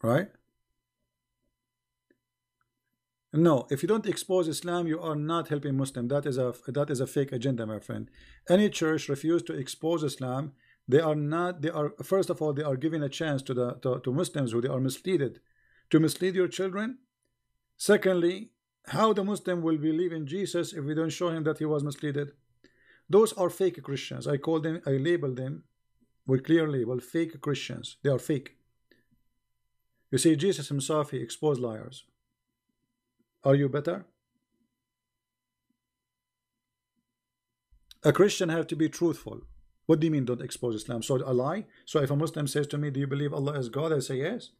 Right? No, if you don't expose Islam, you are not helping Muslim. That is a fake agenda, my friend. Any church refuse to expose Islam, they are first of all, they are giving a chance to Muslims who they are misled, to mislead your children. Secondly, how the Muslim will believe in Jesus if we don't show him that he was misled? Those are fake Christians. I label them with clear label, fake Christians. They are fake. You see, Jesus himself, he exposed liars. Are you better? A Christian have to be truthful. What do you mean don't expose Islam? So a lie? So if a Muslim says to me, do you believe Allah is God? I say yes.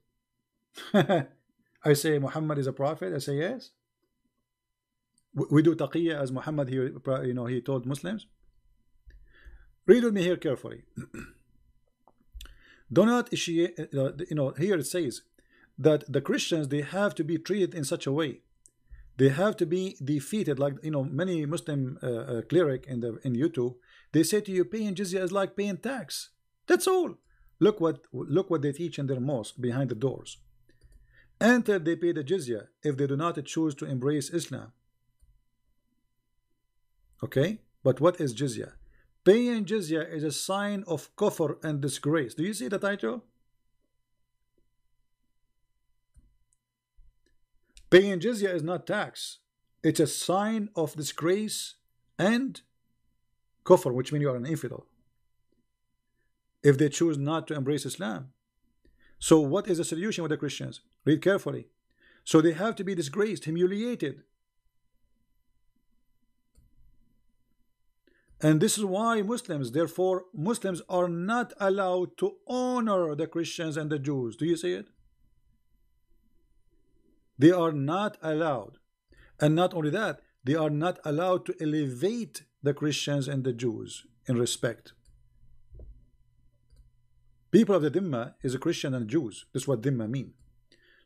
I say Muhammad is a prophet. I say yes. We do taqiyya as Muhammad he told Muslims. Read with me here carefully. Do not initiate, here it says that the Christians, they have to be treated in such a way. They have to be defeated, like many Muslim cleric in YouTube. They say to you, paying jizya is like paying tax. That's all. Look what they teach in their mosque behind the doors. Until they pay the jizya, if they do not choose to embrace Islam. Okay, but what is jizya? Paying jizya is a sign of kufr and disgrace. Do you see the title? Paying jizya is not tax. It's a sign of disgrace and kufr, which means you are an infidel, if they choose not to embrace Islam. So what is the solution with the Christians? Read carefully. So they have to be disgraced, humiliated. And this is why Muslims, therefore, Muslims are not allowed to honor the Christians and the Jews. Do you see it? They are not allowed. And not only that, they are not allowed to elevate the Christians and the Jews in respect. People of the Dhimma is a Christian and Jews. That's what Dhimma mean.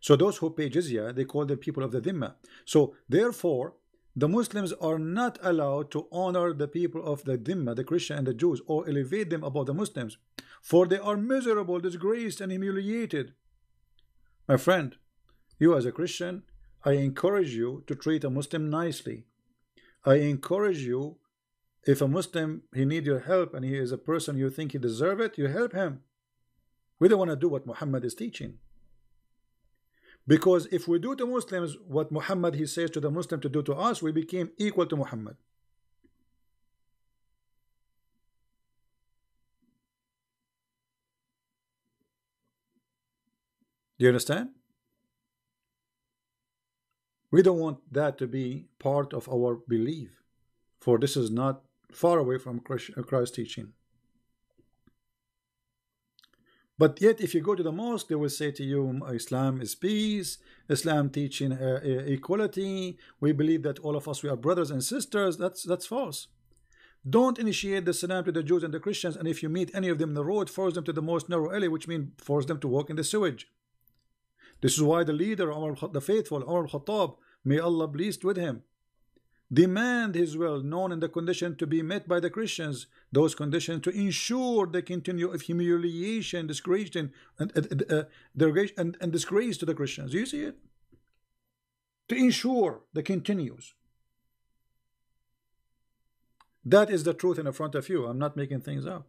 So those who pay jizya, they call them people of the Dhimma. So therefore, the Muslims are not allowed to honor the people of the Dhimma, the Christian and the Jews, or elevate them above the Muslims, for they are miserable, disgraced, and humiliated. My friend, you as a Christian, I encourage you to treat a Muslim nicely. I encourage you, if a Muslim, he needs your help and he is a person you think he deserves it, you help him. We don't want to do what Muhammad is teaching. Because if we do to Muslims what Muhammad he says to the Muslim to do to us, we became equal to Muhammad. Do you understand? We don't want that to be part of our belief, for this is not far away from Christ's teaching. But yet, if you go to the mosque, they will say to you, Islam is peace, Islam teaching equality. We believe that all of us, we are brothers and sisters. That's false. Don't initiate the salam to the Jews and the Christians, and if you meet any of them in the road, force them to the most narrow alley, which means force them to walk in the sewage. This is why the leader, the faithful, Umar al-Khattab, may Allah pleased with him, demand his will, known in the condition to be met by the Christians, those conditions to ensure the continue of humiliation, disgrace, and disgrace to the Christians. Do you see it? To ensure the continues. That is the truth in front of you. I'm not making things up.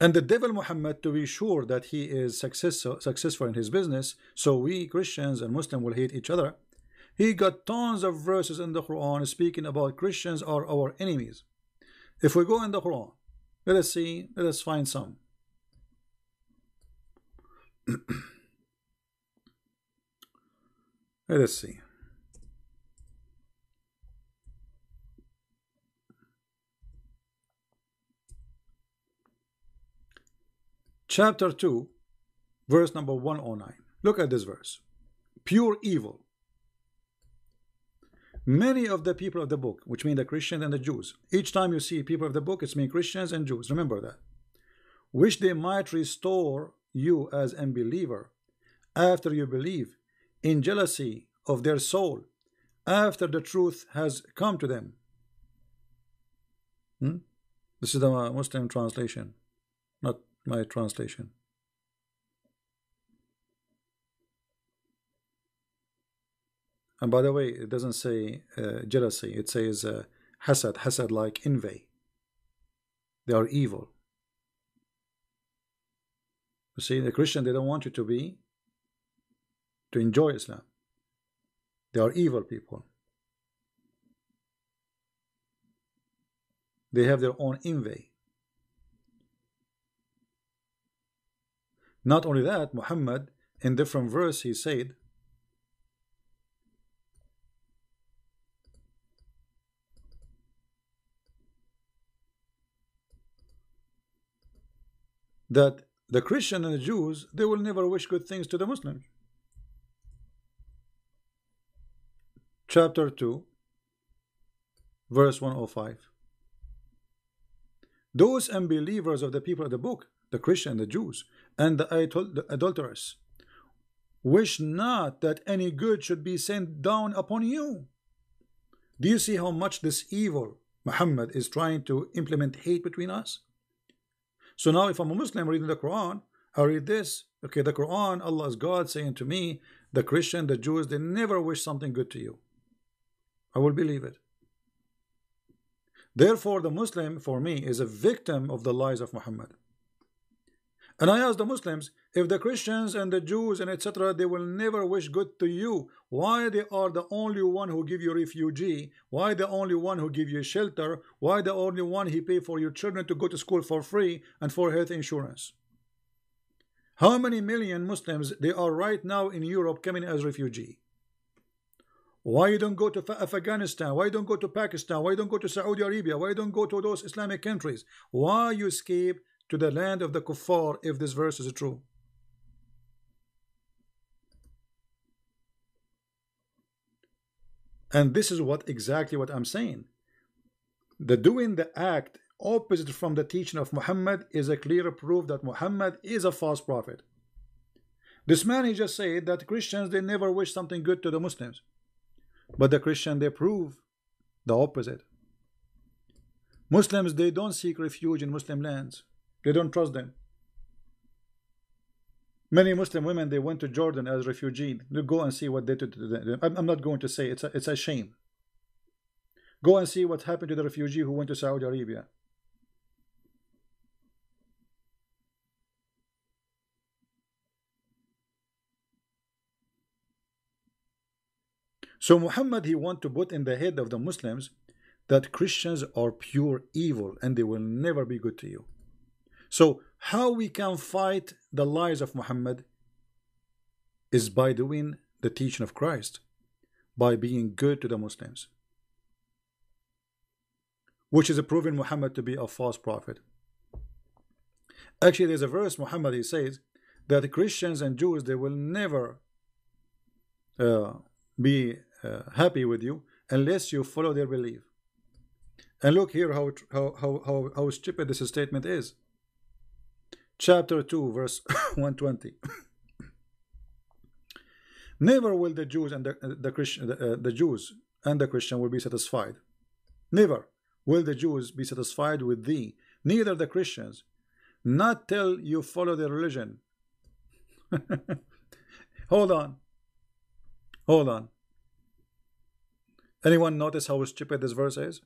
And the devil Muhammad, to be sure that he is successful in his business, so we Christians and Muslims will hate each other, he got tons of verses in the Quran speaking about Christians are our enemies. If we go in the Quran, let us find some. Let us see. Chapter 2, verse number 109. Look at this verse. Pure evil. Many of the people of the book, which mean the Christians and the Jews, each time you see people of the book, it's mean Christians and Jews. Remember that. Wish they might restore you as unbeliever after you believe, in jealousy of their soul, after the truth has come to them. This is the Muslim translation, not my translation. And by the way, it doesn't say jealousy, it says hasad, like envy. They are evil. You see, the Christian, they don't want you to enjoy Islam. They are evil people. They have their own envy. Not only that, Muhammad, in different verse, he said, that the Christian and the Jews, they will never wish good things to the Muslims. Chapter 2, verse 105. Those unbelievers of the people of the book, the Christian, the Jews, and the adulterers, wish not that any good should be sent down upon you. Do you see how much this evil Muhammad is trying to implement hate between us? So now if I'm a Muslim reading the Quran, I read this. Okay, the Quran, Allah is God saying to me, the Christian, the Jews, they never wish something good to you. I will believe it. Therefore, the Muslim, for me, is a victim of the lies of Muhammad. And I ask the Muslims, if the Christians and the Jews and etc., they will never wish good to you, why they are the only one who give you refugee? Why the only one who give you shelter? Why the only one he pay for your children to go to school for free and for health insurance? How many million Muslims they are right now in Europe coming as refugee? Why you don't go to Afghanistan? Why you don't go to Pakistan? Why you don't go to Saudi Arabia? Why you don't go to those Islamic countries? Why you escape to the land of the kuffar if this verse is true? And this is exactly what I'm saying. The doing the act opposite from the teaching of Muhammad is a clear proof that Muhammad is a false prophet. This man, he just said that Christians, they never wish something good to the Muslims. But the Christian, they prove the opposite. Muslims, they don't seek refuge in Muslim lands. They don't trust them. Many Muslim women, they went to Jordan as refugees. You go and see what they did to them. I'm not going to say it's a shame. Go and see what happened to the refugee who went to Saudi Arabia. So Muhammad, he want to put in the head of the Muslims that Christians are pure evil and they will never be good to you. So how we can fight the lies of Muhammad is by doing the teaching of Christ, by being good to the Muslims, which is proving Muhammad to be a false prophet. Actually, there's a verse Muhammad, he says that Christians and Jews, they will never be happy with you unless you follow their belief. And look here how stupid this statement is. Chapter 2, verse 120. Never will the Jews and the Jews and the Christian will be satisfied. Never will the Jews be satisfied with thee, neither the Christians, not till you follow their religion. Hold on. Hold on. Anyone notice how stupid this verse is?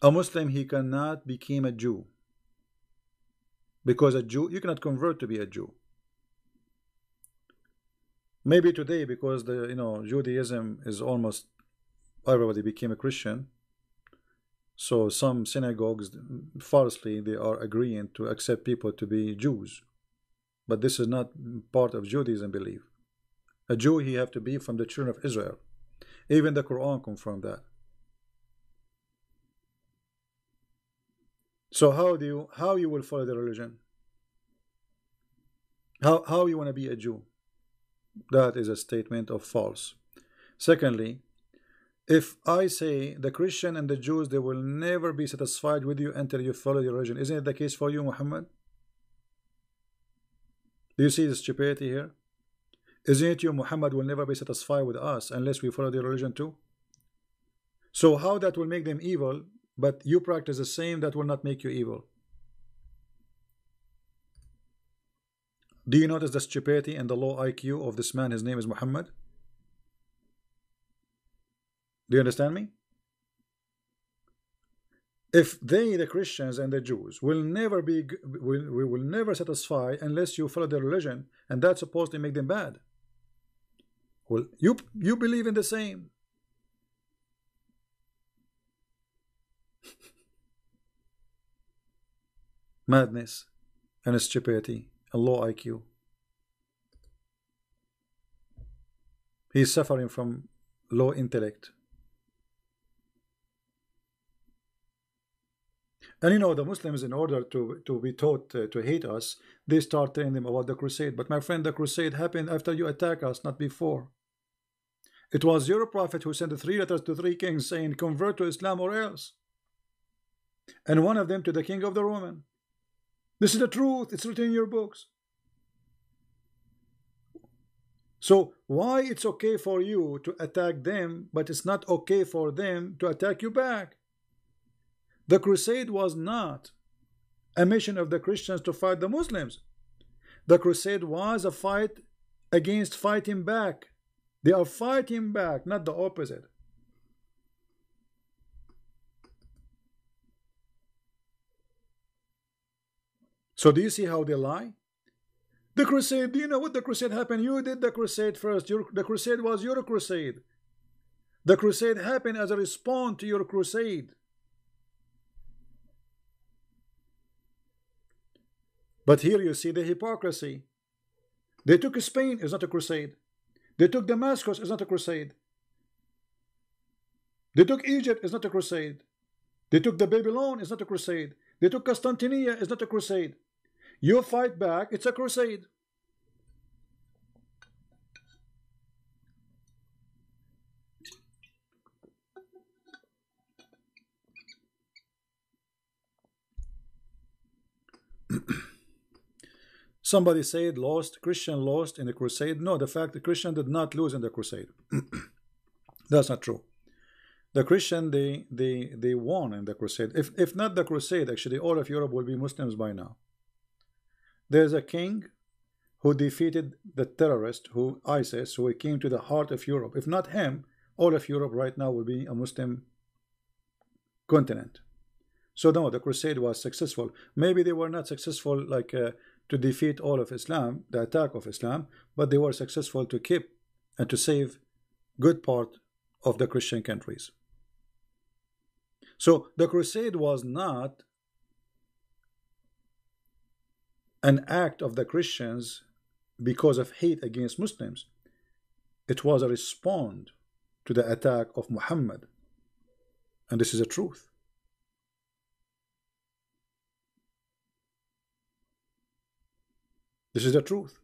A Muslim, he cannot become a Jew, because a Jew, you cannot convert to be a Jew. Maybe today, because the Judaism is almost everybody became a Christian, so some synagogues falsely they are agreeing to accept people to be Jews, but this is not part of Judaism belief. A Jew, he have to be from the children of Israel. Even the Qur'an confirmed that. So how you will follow the religion? How you want to be a Jew? That is a statement of false. Secondly, if I say the Christian and the Jews, they will never be satisfied with you until you follow the religion, isn't it the case for you, Muhammad? Do you see the stupidity here? Isn't it you, Muhammad, will never be satisfied with us unless we follow the religion too? So how that will make them evil, but you practice the same, that will not make you evil? Do you notice the stupidity and the low IQ of this man? His name is Muhammad. Do you understand me? If they, the Christians and the Jews, will never satisfy unless you follow their religion, and that's supposed to make them bad. Well, you believe in the same. Madness and stupidity and low IQ. He's suffering from low intellect. And the Muslims, in order to be taught to hate us, they start telling them about the crusade. But my friend, the crusade happened after you attack us, not before. It was your prophet who sent 3 letters to 3 kings saying, convert to Islam or else. And one of them to the king of the Roman. This is the truth. It's written in your books. So why it's okay for you to attack them, but it's not okay for them to attack you back? The crusade was not a mission of the Christians to fight the Muslims. The crusade was a fight against fighting back. They are fighting back, not the opposite. So do you see how they lie? The crusade, do you know what the crusade happened? You did the crusade first. The crusade was your crusade. The crusade happened as a response to your crusade. But here you see the hypocrisy. They took Spain, it's not a crusade. They took Damascus, it's not a crusade. They took Egypt, it's not a crusade. They took the Babylon, it's not a crusade. They took Constantinople, it's not a crusade. You fight back, it's a crusade. Somebody said lost, Christian lost in the crusade. No, the fact the Christian did not lose in the crusade. That's not true. The Christian, they won in the crusade. If not the crusade, actually all of Europe will be Muslims by now. There's a king who defeated the terrorist, who ISIS, who came to the heart of Europe. If not him, all of Europe right now will be a Muslim continent. So no, the crusade was successful. Maybe they were not successful like to defeat all of Islam, the attack of Islam, but they were successful to keep and to save good part of the Christian countries. So the crusade was not an act of the Christians because of hate against Muslims. It was a response to the attack of Muhammad. And this is the truth. This is the truth.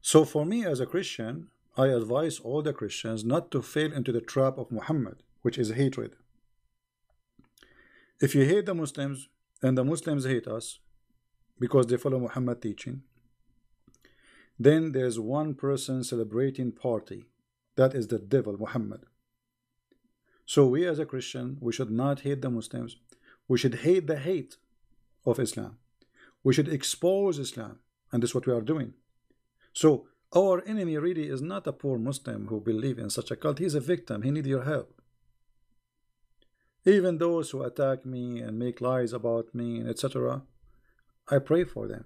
So for me as a Christian, I advise all the Christians not to fall into the trap of Muhammad, which is hatred. If you hate the Muslims and the Muslims hate us because they follow Muhammad teaching, then there's one person celebrating party. That is the devil, Muhammad. So we as a Christian, we should not hate the Muslims. We should hate the hate of Islam. We should expose Islam. And this is what we are doing. So our enemy really is not a poor Muslim who believes in such a cult. He's a victim. He needs your help. Even those who attack me and make lies about me, etc., I pray for them.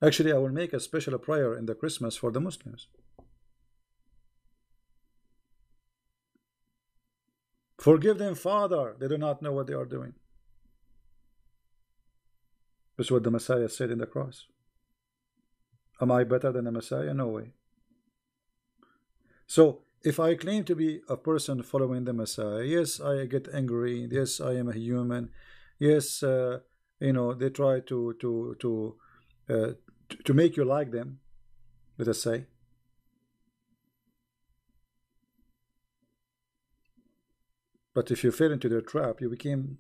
Actually, I will make a special prayer in the Christmas for the Muslims. Forgive them, Father. They do not know what they are doing. This is what the Messiah said in the cross. Am I better than the Messiah? No way. So, if I claim to be a person following the Messiah, yes, I get angry. Yes, I am a human. Yes, you know, they try to make you like them, let us say. But if you fell into their trap, you became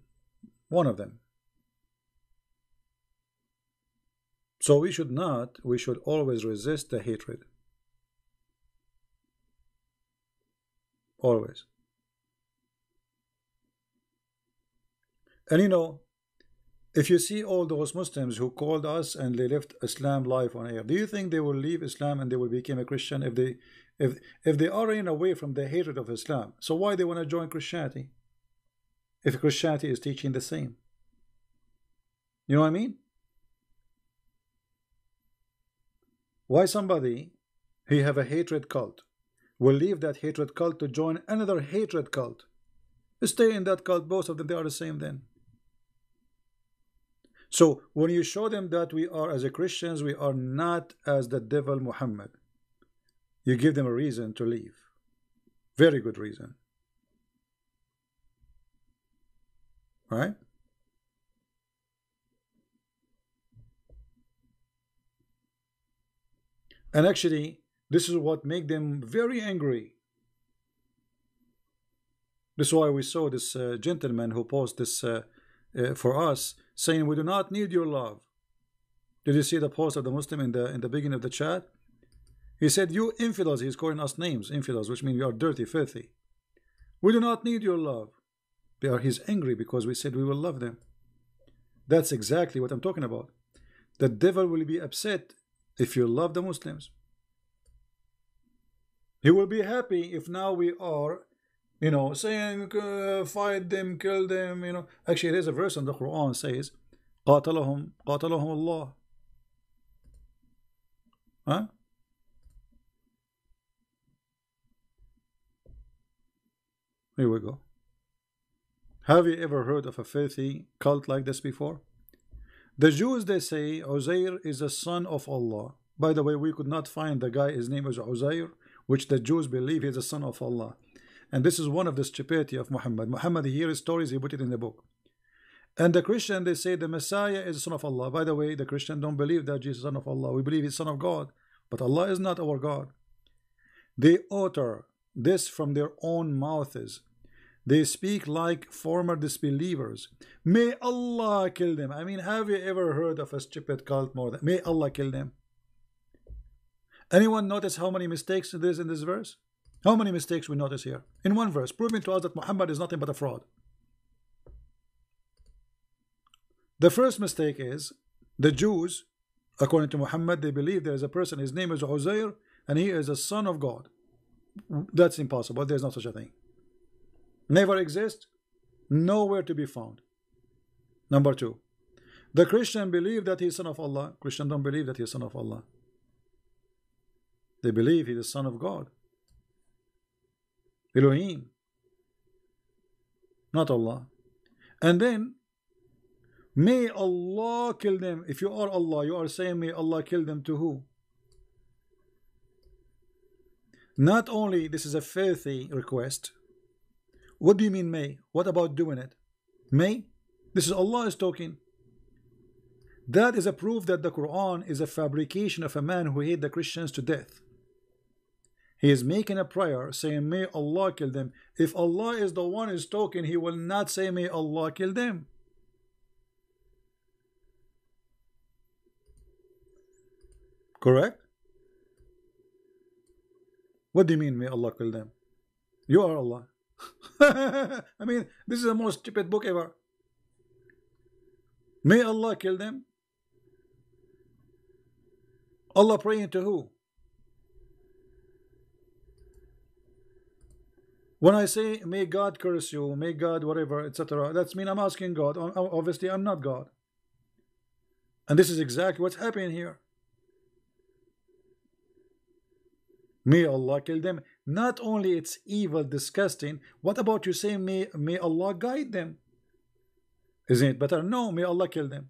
one of them. So we should always resist the hatred. Always. And you know, if you see all those Muslims who called us and they left Islam live on air, do you think they will leave Islam and they will become a Christian if they are running away from the hatred of Islam? So why they want to join Christianity if Christianity is teaching the same? You know what I mean? Why somebody who have a hatred cult will leave that hatred cult to join another hatred cult? Stay in that cult, both of them, they are the same then. So when you show them that we are, as a Christians, we are not as the devil Muhammad, you give them a reason to leave. Very good reason. Right? And actually, this is what makes them very angry. This is why we saw this gentleman who posted this for us, saying, we do not need your love. Did you see the post of the Muslim in the beginning of the chat? He said, you infidels, he's calling us names, infidels, which means you are dirty, filthy. We do not need your love. He's angry because we said we will love them. That's exactly what I'm talking about. The devil will be upset if you love the Muslims. He will be happy if now we are, you know, saying fight them, kill them, you know. Actually, there's a verse in the Quran says, قاتلهم Allah. Huh? Here we go. Have you ever heard of a filthy cult like this before? The Jews, they say Uzair is a son of Allah. By the way, we could not find the guy, his name is Uzair, which the Jews believe is a son of Allah. And this is one of the stupidity of Muhammad. Muhammad, he hears stories, he put it in the book. And the Christian, they say the Messiah is the son of Allah. By the way, the Christian don't believe that Jesus is the son of Allah. We believe he's son of God. But Allah is not our God. They utter this from their own mouths. They speak like former disbelievers. May Allah kill them. I mean, have you ever heard of a stupid cult more than may Allah kill them? Anyone notice how many mistakes there is in this verse? How many mistakes we notice here? In one verse, proving to us that Muhammad is nothing but a fraud. The first mistake is the Jews, according to Muhammad, they believe there is a person, his name is Uzair, and he is a son of God. That's impossible. There's no such a thing. Never exist, nowhere to be found. Number two, the Christian believe that he's son of Allah. Christian don't believe that he's son of Allah. They believe he's the son of God. Elohim, not Allah. And then, may Allah kill them. If you are Allah, you are saying may Allah kill them to who? Not only this is a filthy request. What do you mean may? What about doing it? May? This is Allah is talking. That is a proof that the Quran is a fabrication of a man who hated the Christians to death. He is making a prayer saying may Allah kill them. If Allah is the one who is talking, he will not say may Allah kill them. Correct? What do you mean may Allah kill them? You are Allah. I mean, this is the most stupid book ever. May Allah kill them? Allah praying to who? When I say may God curse you, may God whatever, etc., that's mean I'm asking God. Obviously I'm not God. And this is exactly what's happening here. May Allah kill them. Not only it's evil, disgusting, what about you saying may Allah guide them? Isn't it better? No, may Allah kill them.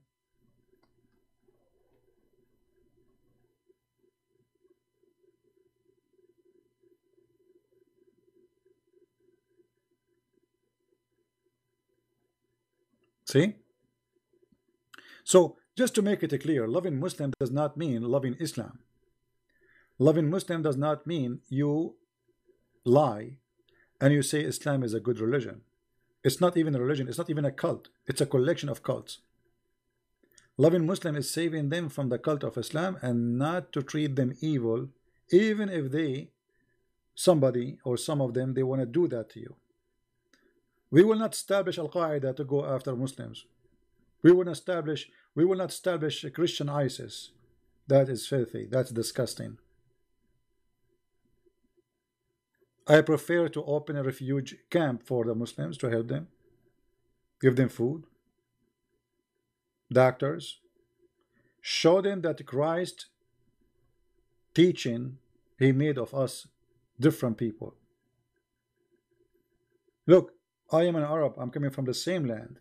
See? So, just to make it clear, loving Muslim does not mean loving Islam. Loving Muslim does not mean you lie and you say Islam is a good religion. It's not even a religion. It's not even a cult. It's a collection of cults. Loving Muslim is saving them from the cult of Islam and not to treat them evil, even if they, somebody or some of them, they want to do that to you. We will not establish Al-Qaeda to go after Muslims. We will not establish Christian ISIS. That is filthy. That's disgusting. I prefer to open a refuge camp for the Muslims to help them, give them food, doctors, show them that Christ teaching, he made of us different people. Look, I am an Arab, I'm coming from the same land.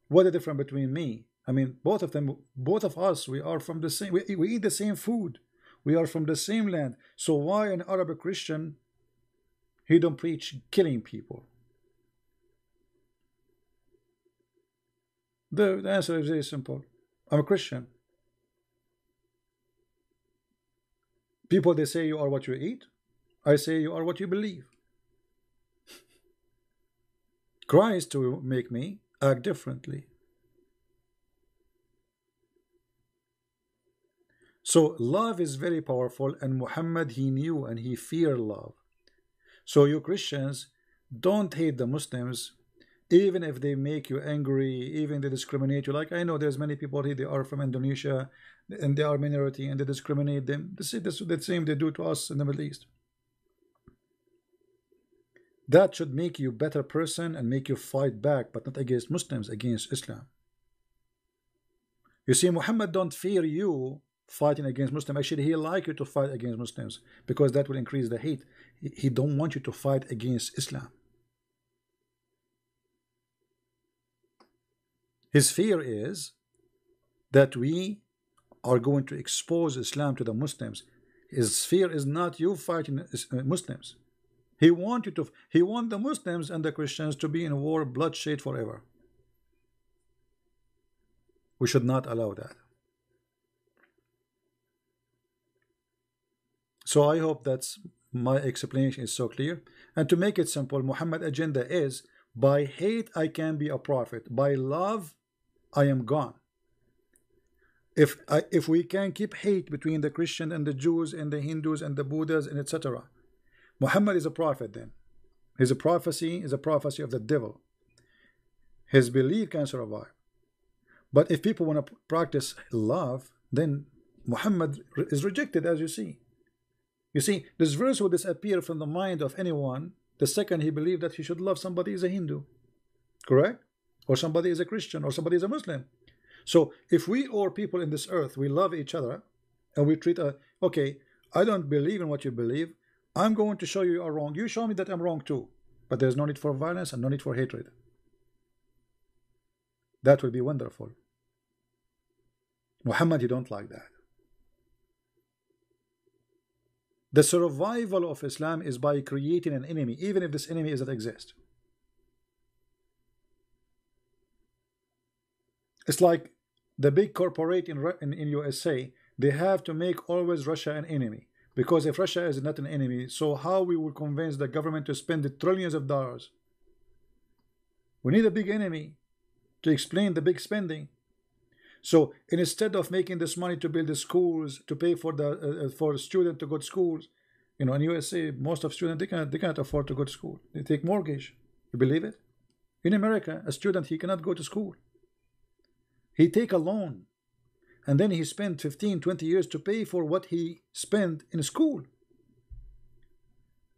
What is the difference between me? I mean, both of us, we are from the same, we eat the same food. We are from the same land. So why an Arab Christian, he don't preach killing people? The answer is very simple. I'm a Christian. People, they say you are what you eat. I say you are what you believe. Christ will make me act differently. So love is very powerful, and Muhammad, he knew and he feared love. So you Christians, don't hate the Muslims, even if they make you angry, even they discriminate you. Like I know there's many people here, they are from Indonesia and they are minority and they discriminate them. This is the same they do to us in the Middle East. That should make you a better person and make you fight back, but not against Muslims, against Islam. You see, Muhammad don't fear you fighting against Muslims. Actually, he like you to fight against Muslims because that will increase the hate. He don't want you to fight against Islam. His fear is that we are going to expose Islam to the Muslims. His fear is not you fighting Muslims. He wants the Muslims and the Christians to be in war, bloodshed forever. We should not allow that. So I hope that's my explanation is so clear. And to make it simple, Muhammad's agenda is, by hate I can be a prophet, by love I am gone. If we can keep hate between the Christian and the Jews and the Hindus and the Buddhas and etc., Muhammad is a prophet then. His prophecy is a prophecy of the devil. His belief can survive. But if people want to practice love, then Muhammad is rejected, as you see. You see, this verse will disappear from the mind of anyone the second he believed that he should love somebody as a Hindu. Correct? Or somebody is a Christian, or somebody is a Muslim. So if we or people in this earth, we love each other, and we treat okay, I don't believe in what you believe, I'm going to show you are wrong. You show me that I'm wrong too. But there's no need for violence and no need for hatred. That will be wonderful. Muhammad, he don't like that. The survival of Islam is by creating an enemy, even if this enemy doesn't exist. It's like the big corporate in USA, they have to make always Russia an enemy. Because if Russia is not an enemy, so how we will convince the government to spend the trillions of dollars? We need a big enemy to explain the big spending. So instead of making this money to build the schools, to pay for the for students to go to schools, you know, in USA, most of students they cannot afford to go to school. They take mortgage. You believe it? In America, a student, he cannot go to school. He take a loan, and then he spent 15, 20 years to pay for what he spent in school.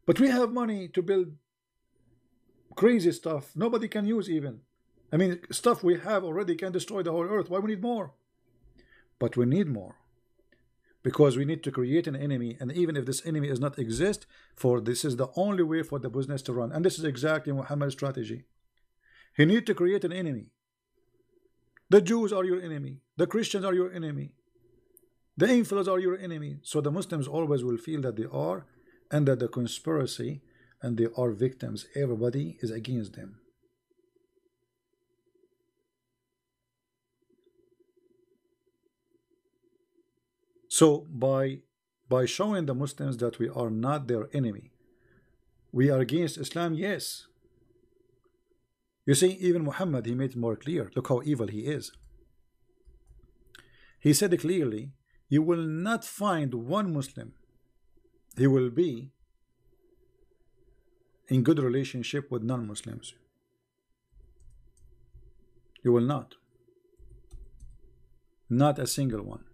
But we have money to build crazy stuff nobody can use even. I mean, stuff we have already can destroy the whole earth. Why we need more? But we need more. Because we need to create an enemy. And even if this enemy does not exist, for this is the only way for the business to run. And this is exactly Muhammad's strategy. He needs to create an enemy. The Jews are your enemy. The Christians are your enemy. The infidels are your enemy. So the Muslims always will feel that they are under the conspiracy and they are victims. Everybody is against them. So by showing the Muslims that we are not their enemy, we are against Islam, yes. You see, even Muhammad, he made it more clear. Look how evil he is. He said clearly, you will not find one Muslim. He will be in good relationship with non-Muslims. You will not. Not a single one.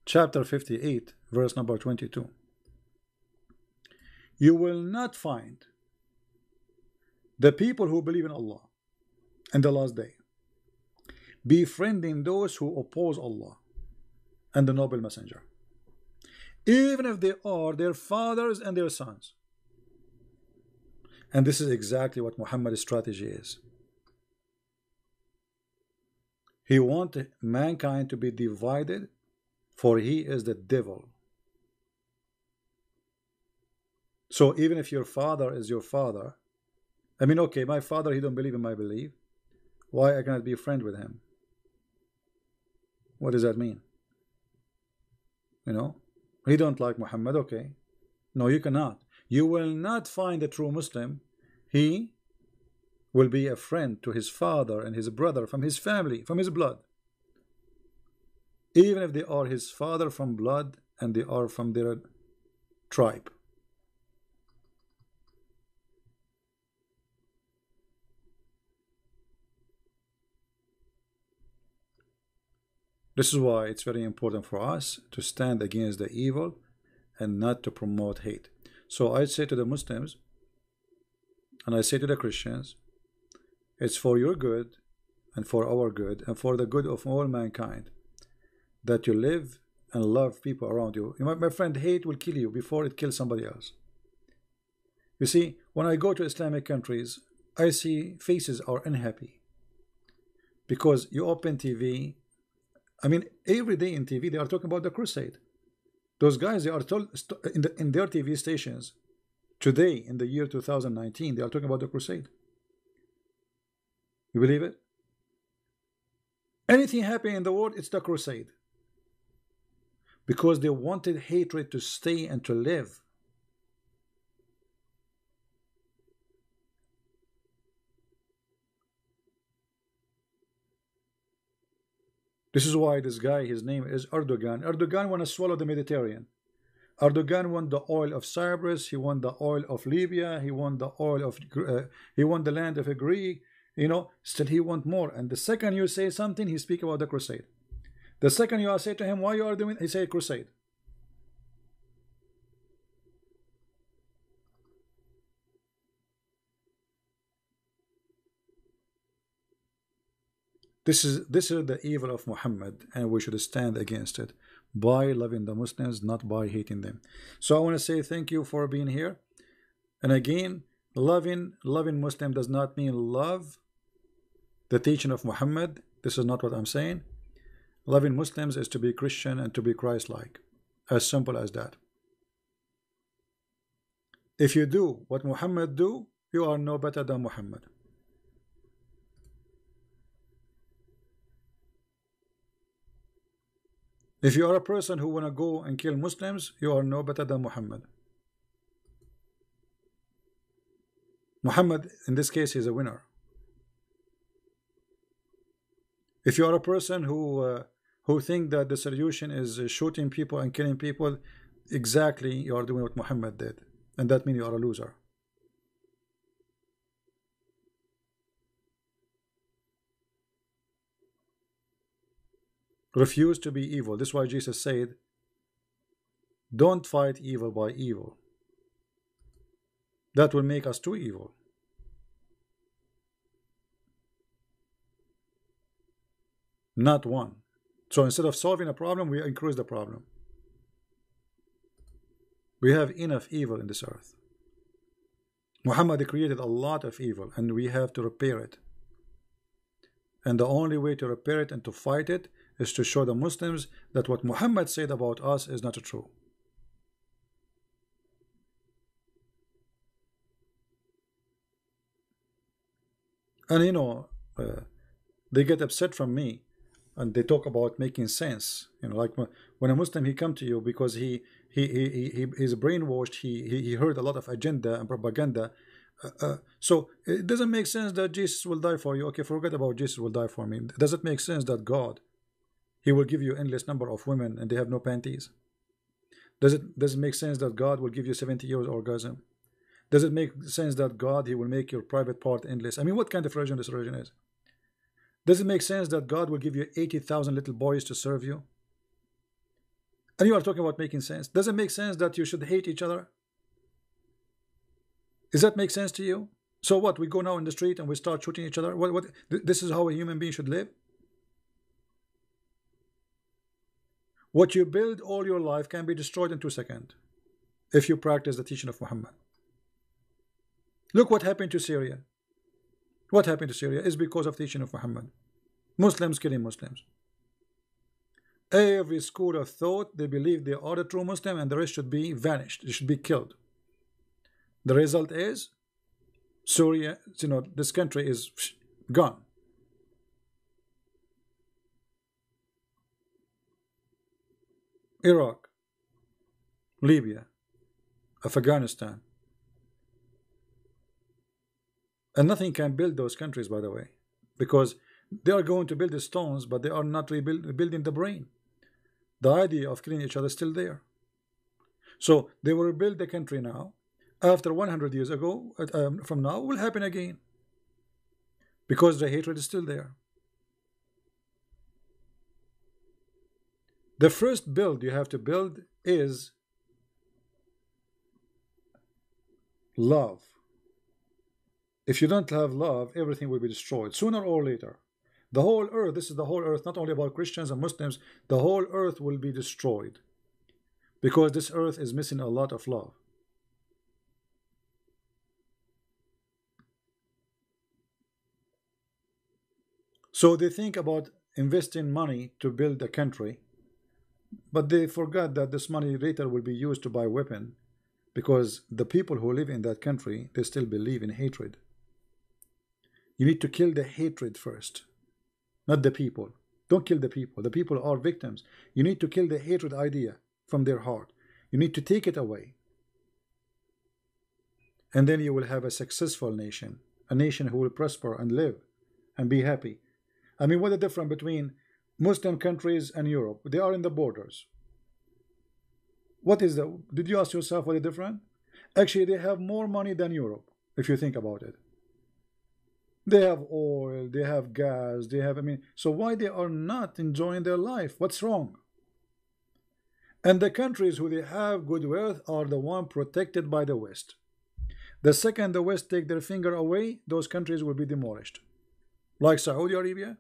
Chapter 58, verse number 22. You will not find the people who believe in Allah and the last day befriending those who oppose Allah and the noble messenger, even if they are their fathers and their sons. And this is exactly what Muhammad's strategy is. He wants mankind to be divided, for he is the devil. So even if your father is your father, I mean, okay, my father, he don't believe in my belief. Why I cannot be a friend with him? What does that mean? You know, he don't like Muhammad, okay. No, you cannot. You will not find a true Muslim. He will be a friend to his father and his brother from his family, from his blood. Even if they are his father from blood and they are from their tribe. This is why it's very important for us to stand against the evil and not to promote hate. So I say to the Muslims, and I say to the Christians, it's for your good and for our good and for the good of all mankind that you live and love people around you. My friend, hate will kill you before it kills somebody else. You see, when I go to Islamic countries, I see faces are unhappy because you open TV. I mean, every day in TV they are talking about the crusade. Those guys, they are told in their TV stations today in the year 2019, they are talking about the crusade. You believe it? Anything happening in the world, it's the crusade. Because they wanted hatred to stay and to live. This is why this guy, his name is Erdogan. Erdogan want to swallow the Mediterranean. Erdogan won the oil of Cyprus. He won the oil of Libya. He won the oil of he won the land of a Greek. You know, still he want more. And the second you say something, he speak about the crusade. The second you say to him, why you are doing, he say crusade. This is the evil of Muhammad, and we should stand against it by loving the Muslims, not by hating them. So I want to say thank you for being here. And again, loving Muslim does not mean love the teaching of Muhammad. This is not what I'm saying. Loving Muslims is to be Christian and to be Christ-like. As simple as that. If you do what Muhammad do, you are no better than Muhammad. If you are a person who want to go and kill Muslims, you are no better than Muhammad. Muhammad, in this case, is a winner. If you are a person who think that the solution is shooting people and killing people, exactly you are doing what Muhammad did, and that means you are a loser. Refuse to be evil. This is why Jesus said, don't fight evil by evil. That will make us too evil. Not one. So instead of solving a problem, we increase the problem. We have enough evil in this earth. Muhammad created a lot of evil, and we have to repair it. And the only way to repair it and to fight it is to show the Muslims that what Muhammad said about us is not true. And you know, they get upset from me, and they talk about making sense. You know, like when a Muslim, he come to you because he's brainwashed. He heard a lot of agenda and propaganda. So it doesn't make sense that Jesus will die for you. Okay, forget about Jesus will die for me. Does it make sense that God, he will give you endless number of women and they have no panties? Does it make sense that God will give you 70 years orgasm? Does it make sense that God, he will make your private part endless? I mean, what kind of religion this religion is? Does it make sense that God will give you 80,000 little boys to serve you? And you are talking about making sense. Does it make sense that you should hate each other? Does that make sense to you? So what? We go now in the street and we start shooting each other? What? This is how a human being should live? What you build all your life can be destroyed in 2 seconds if you practice the teaching of Muhammad. Look what happened to Syria. What happened to Syria is because of the teaching of Muhammad. Muslims killing Muslims. Every school of thought, they believe they are the true Muslim and the rest should be vanished. They should be killed. The result is Syria, you know, this country is gone. Iraq, Libya, Afghanistan. And nothing can build those countries, by the way, because they are going to build the stones, but they are not rebuilding the brain. The idea of killing each other is still there. So they will rebuild the country now. After 100 years ago, from now, will happen again, because the hatred is still there. The first build you have to build is love. If you don't have love, everything will be destroyed sooner or later. The whole earth, this is the whole earth, not only about Christians and Muslims, the whole earth will be destroyed because this earth is missing a lot of love. So they think about investing money to build a country, but they forgot that this money later will be used to buy weapon, because the people who live in that country, they still believe in hatred. You need to kill the hatred first, not the people. Don't kill the people. The people are victims. You need to kill the hatred idea from their heart. You need to take it away. And then you will have a successful nation, a nation who will prosper and live and be happy. I mean, what is the difference between Muslim countries and Europe? They are in the borders. What is the, did you ask yourself what is different? Actually, they have more money than Europe, if you think about it. They have oil, they have gas, they have, I mean, so why they are not enjoying their life? What's wrong? And the countries who they have good wealth are the one protected by the West. The second the West take their finger away, those countries will be demolished. Like Saudi Arabia,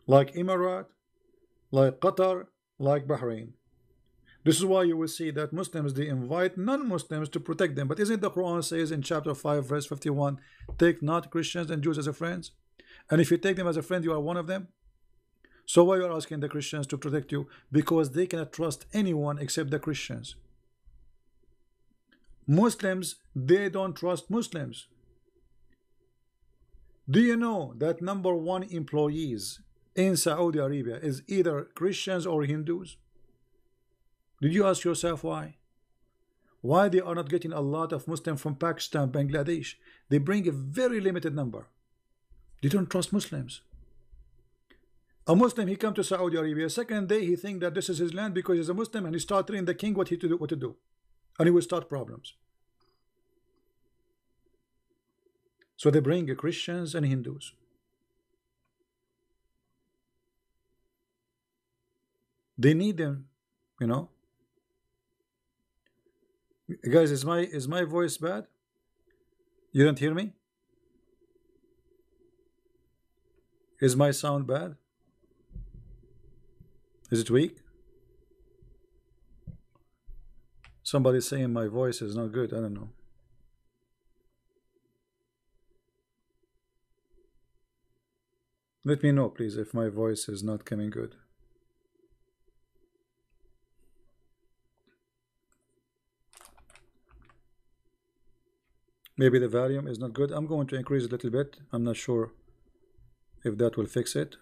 like Emirates, like Qatar, like Bahrain. This is why you will see that Muslims, they invite non-Muslims to protect them. But isn't the Quran says in chapter 5 verse 51, take not Christians and Jews as a friends? And if you take them as a friend, you are one of them. So why you are asking the Christians to protect you? Because they cannot trust anyone except the Christians. Muslims, they don't trust Muslims. Do you know that #1 employees in Saudi Arabia is either Christians or Hindus? Did you ask yourself why? Why they are not getting a lot of Muslims from Pakistan, Bangladesh? They bring a very limited number. They don't trust Muslims. A Muslim, he come to Saudi Arabia, second day he think that this is his land because he's a Muslim, and he start telling the king what to do, and he will start problems. So they bring Christians and Hindus. They need them, you know. Guys, is my voice bad? You don't hear me? Is my sound bad? Is it weak? Somebody's saying my voice is not good. I don't know. Let me know, please, if my voice is not coming good. Maybe the volume is not good. I'm going to increase it a little bit. I'm not sure if that will fix it.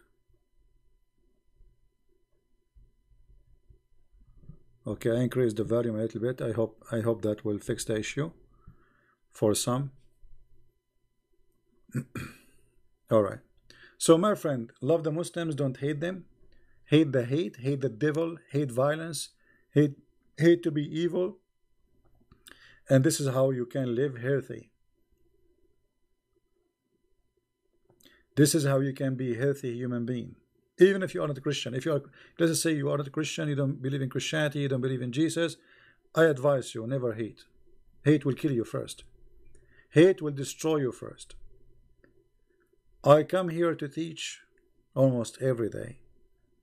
Okay, I increased the volume a little bit. I hope that will fix the issue for some. All right. So my friend, love the Muslims, don't hate them. Hate the hate, hate the devil, hate violence, hate to be evil. And this is how you can live healthy. This is how you can be a healthy human being. Even if you are not a Christian. If you are, let's say you are not a Christian, you don't believe in Christianity, you don't believe in Jesus, I advise you, never hate. Hate will kill you first. Hate will destroy you first. I come here to teach almost every day,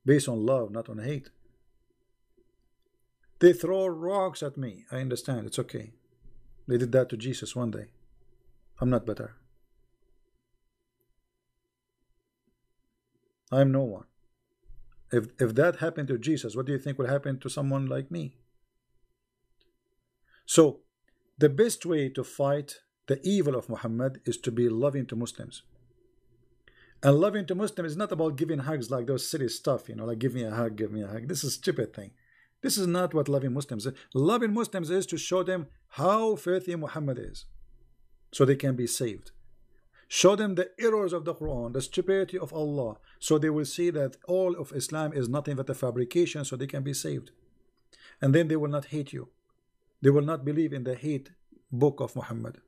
based on love, not on hate. They throw rocks at me. I understand, it's okay. They did that to Jesus one day. I'm not better. I'm no one. If that happened to Jesus, what do you think will happen to someone like me? So, the best way to fight the evil of Muhammad is to be loving to Muslims. And loving to Muslims is not about giving hugs like those silly stuff, you know, like give me a hug, give me a hug. This is a stupid thing. This is not what loving Muslims is. Loving Muslims is to show them how filthy Muhammad is, so they can be saved. Show them the errors of the Quran, the stupidity of Allah, so they will see that all of Islam is nothing but a fabrication, so they can be saved. And then they will not hate you. They will not believe in the hate book of Muhammad.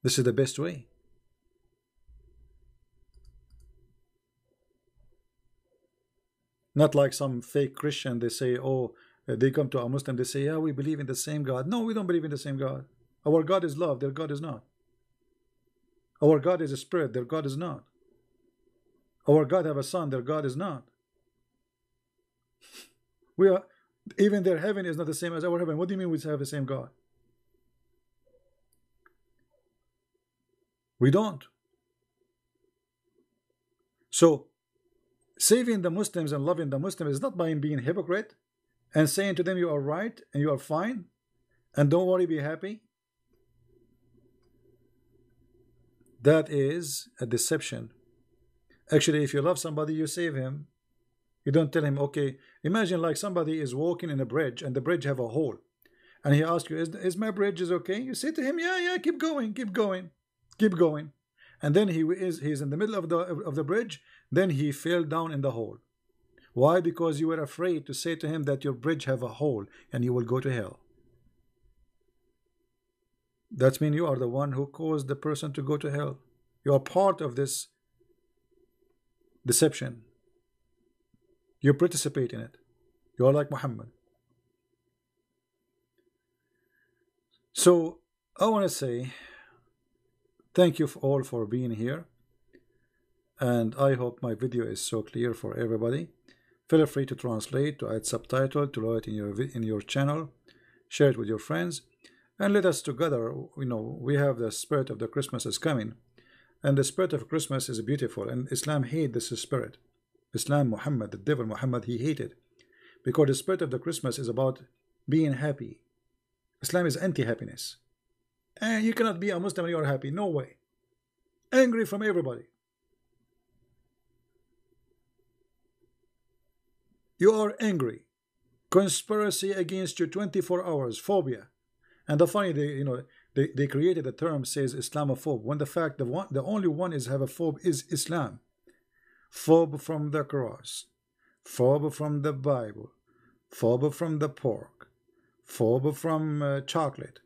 This is the best way. Not like some fake Christian, they say, oh, they come to a Muslim, they say, yeah, we believe in the same God. No, we don't believe in the same God. Our God is love, their God is not. Our God is a spirit, their God is not. Our God have a son, their God is not. We are, even their heaven is not the same as our heaven. What do you mean we have the same God? We don't. So saving the Muslims and loving the Muslims is not by being hypocrite and saying to them you are right and you are fine and don't worry, be happy. That is a deception. Actually, if you love somebody, you save him. You don't tell him, okay, imagine like somebody is walking in a bridge and the bridge have a hole. And he asks you, is my bridge is okay? You say to him, yeah, keep going, keep going, keep going. And then he's in the middle of the bridge, then he fell down in the hole. Why? Because you were afraid to say to him that your bridge have a hole and you will go to hell. That means you are the one who caused the person to go to hell. You are part of this deception. You participate in it. You are like Muhammad. So I want to say thank you all for being here, and I hope my video is so clear for everybody. Feel free to translate, to add subtitle, to load it in your channel, share it with your friends, and let us together. We have the spirit of the Christmas is coming, and the spirit of Christmas is beautiful, and Islam hate this spirit. Islam, Muhammad, the devil Muhammad, he hated, because the spirit of the Christmas is about being happy. Islam is anti-happiness. And you cannot be a Muslim and you are happy. No way. Angry from everybody. You are angry. Conspiracy against you 24 hours. Phobia. And the funny, they created a term says Islamophobe, when the fact the only one is have a phobe is Islam. Phobe from the cross. Phobe from the Bible. Phobe from the pork. Phobe from chocolate.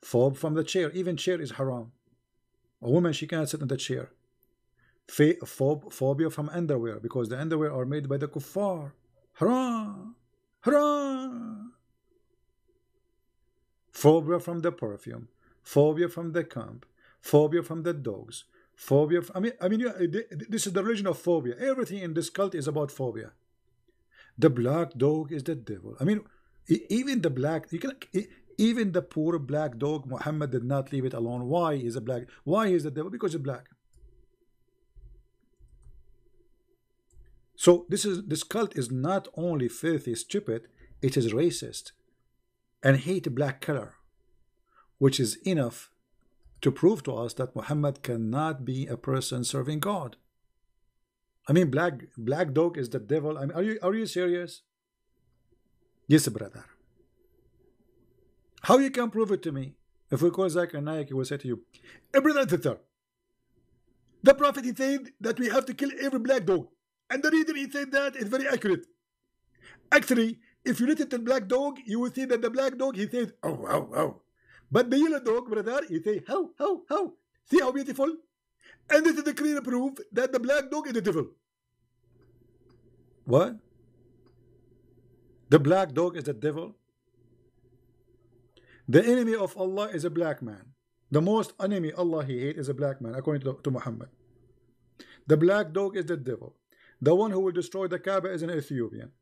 Phobe from the chair. Even chair is haram. A woman, she cannot sit in the chair. Phobia from underwear, because the underwear are made by the kuffar. Haram. Haram. Phobia from the perfume. Phobia from the camp. Phobia from the dogs. Phobia. This is the religion of phobia. Everything in this cult is about phobia. The black dog is the devil. Even the black, even the poor black dog, Muhammad did not leave it alone. Why is a black? Why is the devil? Because it's black. So this cult is not only filthy, stupid, it is racist and hate black color, which is enough to prove to us that Muhammad cannot be a person serving God. Black dog is the devil. Are you serious? Yes, brother. How you can prove it to me? If we call Zakir Naik, he will say to you, brother, the Prophet, he said that we have to kill every black dog. And the reason he said that is very accurate. Actually, if you look at the black dog, you will see that the black dog, he says, oh, oh, oh. But the yellow dog, brother, he says, how, how, how. See how beautiful? And this is the clear proof that the black dog is the devil. What? The black dog is the devil? The enemy of Allah is a black man. The most enemy Allah he hates is a black man, according to Muhammad. The black dog is the devil. The one who will destroy the Kaaba is an Ethiopian.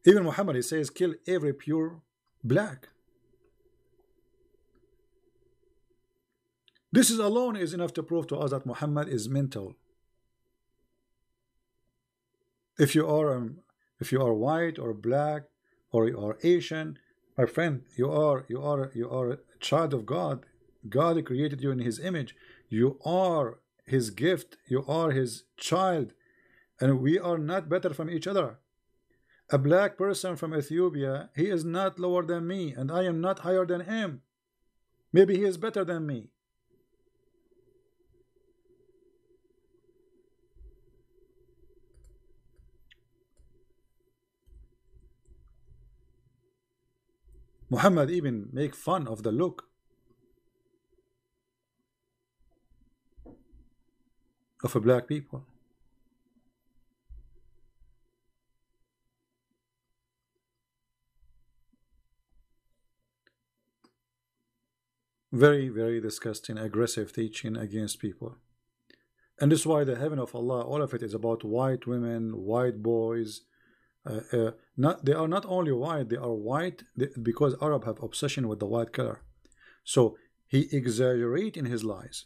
Even Muhammad, he says, kill every pure black. This is alone is enough to prove to us that Muhammad is mental. If you are white or black or you are Asian, my friend, you are a child of God. God created you in His image. You are His gift. You are His child, and we are not better from each other. A black person from Ethiopia, he is not lower than me, and I am not higher than him. Maybe he is better than me. Muhammad even make fun of the look of a black people. Very, very disgusting, aggressive teaching against people. And this is why the heaven of Allah, all of it is about white women, white boys. They are not only white, they are white because Arab have obsession with the white color. So he exaggerate in his lies.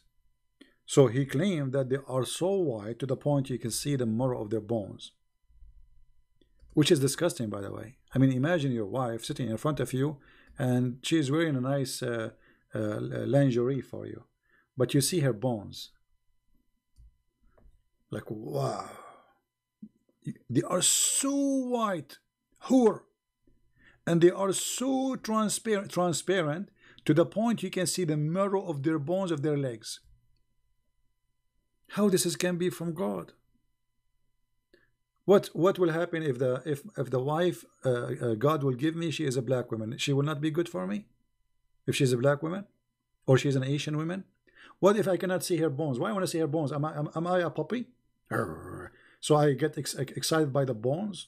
So he claimed that they are so white to the point you can see the marrow of their bones, which is disgusting, by the way. I mean, imagine your wife sitting in front of you and she's wearing a nice lingerie for you, but you see her bones. Like, wow, they are so white, whore, and they are so transparent to the point you can see the marrow of their bones of their legs. How this can be from God? What will happen if the wife God will give me, she is a black woman? She will not be good for me if she's a black woman, or she's an Asian woman. What if I cannot see her bones? Why I want to see her bones? Am I a puppy? So I get excited by the bones.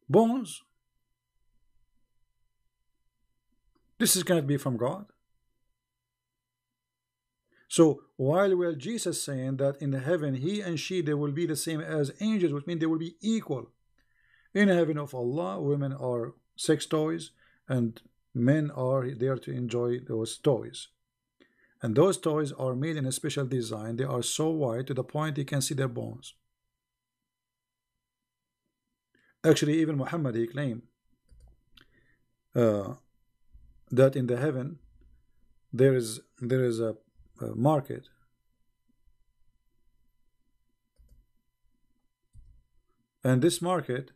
Bones. This is cannot be from God. So while Jesus saying that in heaven he and she, they will be the same as angels, which means they will be equal. In heaven of Allah, women are sex toys and men are there to enjoy those toys. And those toys are made in a special design. They are so white to the point you can see their bones. Actually, even Muhammad, he claimed that in the heaven there is a market, and this market,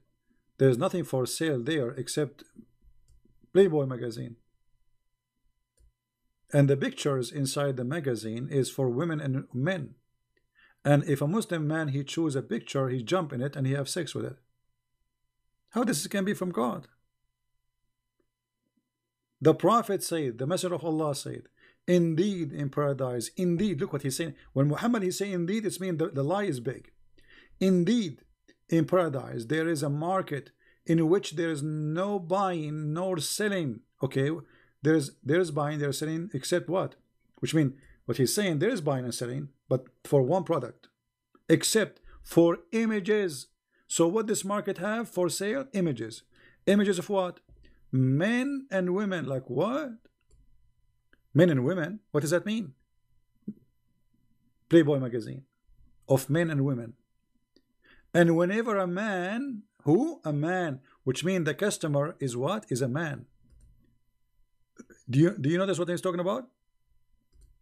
there's nothing for sale there except Playboy magazine, and the pictures inside the magazine is for women and men. And if a Muslim man, he choose a picture, he jump in it and he have sex with it. How this can be from God? The Prophet said, the Messenger of Allah said, indeed in paradise, indeed, look what he's saying. When Muhammad he say indeed, it's mean the lie is big. Indeed in paradise there is a market in which there is no buying nor selling. Okay, there's buying, there's selling, except what? Which mean what he's saying, there is buying and selling, but for one product, except for images. So what this market have for sale? Images. Images of what? Men and women. Like what? Men and women? What does that mean? Playboy magazine of men and women. And whenever a man, who? A man, which means the customer is what? Is a man. Do you notice what he's talking about?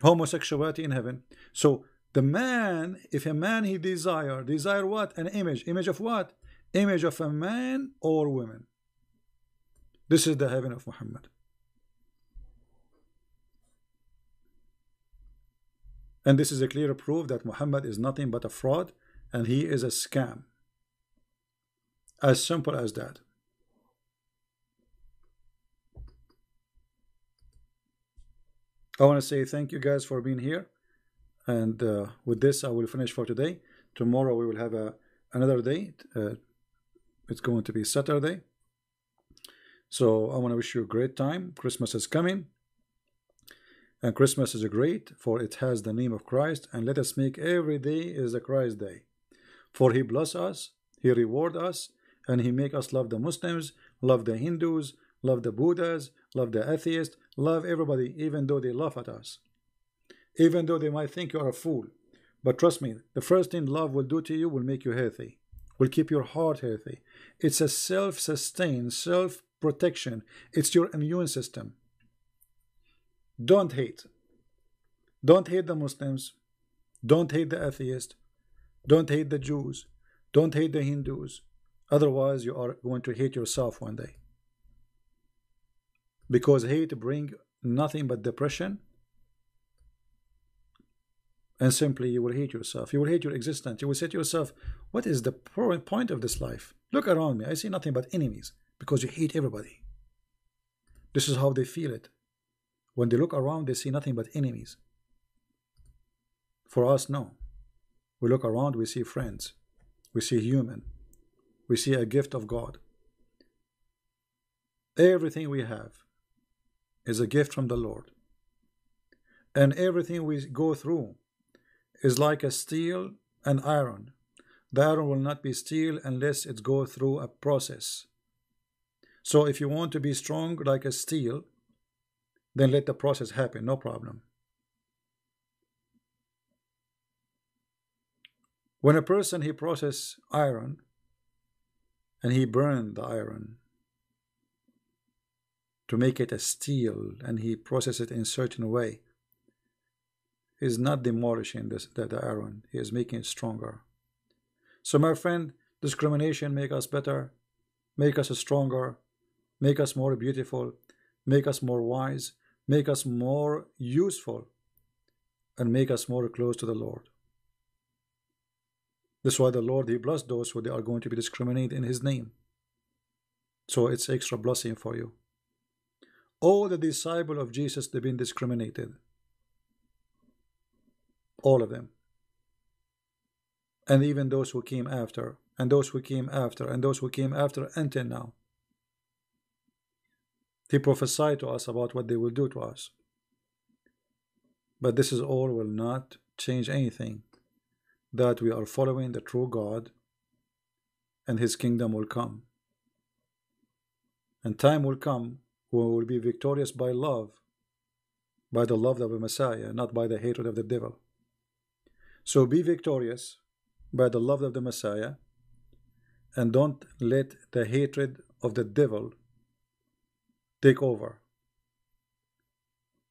Homosexuality in heaven. So the man, if a man he desire what? An image. Image of what? Image of a man or woman. This is the heaven of Muhammad. And this is a clear proof that Muhammad is nothing but a fraud and he is a scam. As simple as that. I want to say thank you guys for being here. And with this, I will finish for today. Tomorrow we will have another day. It's going to be Saturday. So I want to wish you a great time. Christmas is coming. And Christmas is great, for it has the name of Christ. And let us make every day is a Christ day. For he bless us, he reward us, and he make us love the Muslims, love the Hindus, love the Buddhas, love the atheists, love everybody, even though they laugh at us. Even though they might think you are a fool. But trust me, the first thing love will do to you will make you healthy. Will keep your heart healthy. It's a self-sustained, self-protection. It's your immune system. Don't hate. Don't hate the Muslims. Don't hate the atheists. Don't hate the Jews. Don't hate the Hindus. Otherwise, you are going to hate yourself one day. Because hate brings nothing but depression. And simply you will hate yourself. You will hate your existence. You will say to yourself, what is the point of this life? Look around me. I see nothing but enemies. Because you hate everybody. This is how they feel it. When they look around, they see nothing but enemies. For us, no. We look around, we see friends. We see human. We see a gift of God. Everything we have is a gift from the Lord. And everything we go through is like a steel and iron. The iron will not be steel unless it goes through a process. So if you want to be strong like a steel, then let the process happen, no problem. When a person he process iron and he burn the iron to make it a steel, and he process it in certain way, is not demolishing the iron, he is making it stronger. So my friend, discrimination make us better, make us stronger, make us more beautiful, make us more wise, make us more useful, and make us more close to the Lord. That's why the Lord, he blessed those who they are going to be discriminated in his name. So it's extra blessing for you. All the disciples of Jesus, they've been discriminated. All of them. And even those who came after, and those who came after, and those who came after until now. He prophesied to us about what they will do to us. But this is all will not change anything. That we are following the true God, and his kingdom will come. And time will come when we will be victorious by love, by the love of the Messiah, not by the hatred of the devil. So be victorious by the love of the Messiah, and don't let the hatred of the devil take over.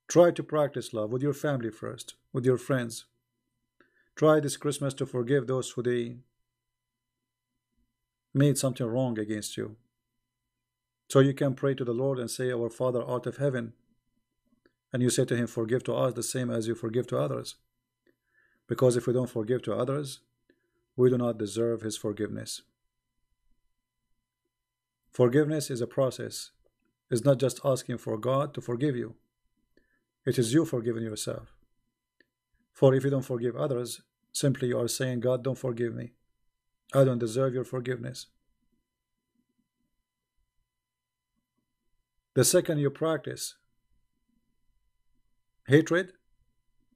Try to practice love with your family first, with your friends. Try this Christmas to forgive those who they made something wrong against you. So you can pray to the Lord and say, Our Father art of heaven. And you say to him, forgive to us the same as you forgive to others. Because if we don't forgive to others, we do not deserve his forgiveness. Forgiveness is a process. It's not just asking for God to forgive you. It is you forgiving yourself. For if you don't forgive others, simply you are saying, God, don't forgive me. I don't deserve your forgiveness. The second you practice hatred,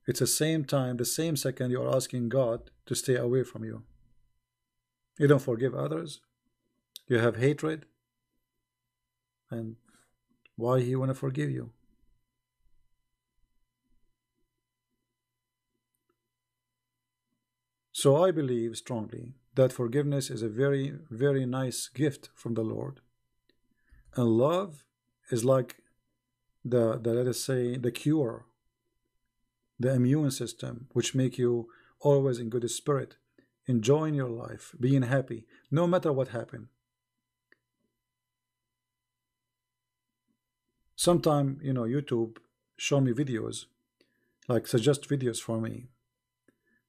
it's the same time, the same second you are asking God to stay away from you. You don't forgive others. You have hatred. And why he want to forgive you? So I believe strongly that forgiveness is a very, very nice gift from the Lord. And love is like the let us say, the cure, the immune system, which make you always in good spirit, enjoying your life, being happy, no matter what happened. Sometime, YouTube show me videos, like suggest videos for me.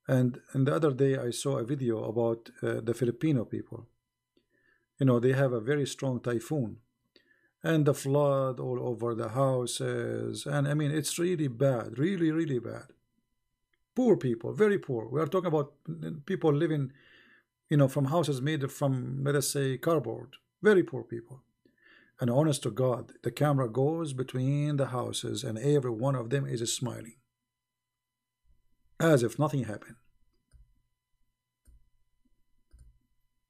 And the other day I saw a video about the Filipino people. They have a very strong typhoon. And the flood all over the houses. And I mean, it's really bad, really, really bad. Poor people, very poor. We are talking about people living, from houses made from, let us say, cardboard. Very poor people. And honest to God, the camera goes between the houses and every one of them is smiling. As if nothing happened.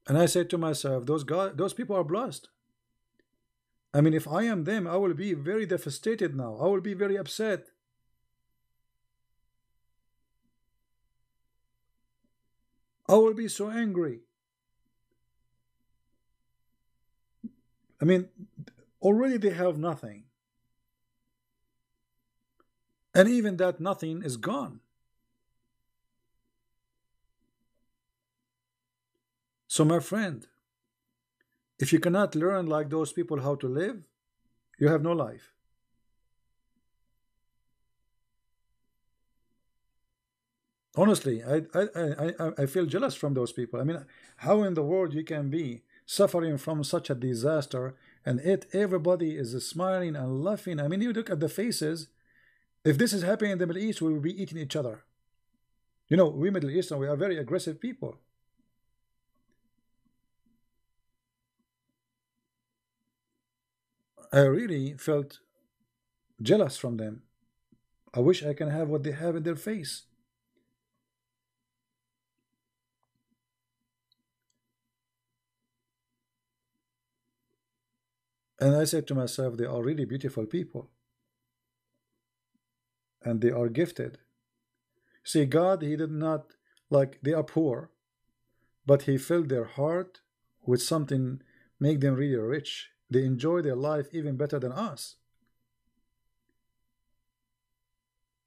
And I said to myself, those people are blessed. I mean, if I am them, I will be very devastated now. I will be very upset. I will be so angry. I mean, already they have nothing. And even that nothing is gone. So my friend, if you cannot learn like those people how to live, you have no life. Honestly, I feel jealous from those people. I mean, how in the world you can be suffering from such a disaster and everybody is smiling and laughing? I mean, you look at the faces. If this is happening in the Middle East, we will be eating each other. We Middle Eastern, we are very aggressive people. I really felt jealous from them. I wish I can have what they have in their face. And I said to myself, they are really beautiful people. And they are gifted. See, God, he did not, like, they are poor. but he filled their heart with something, make them really rich. They enjoy their life even better than us.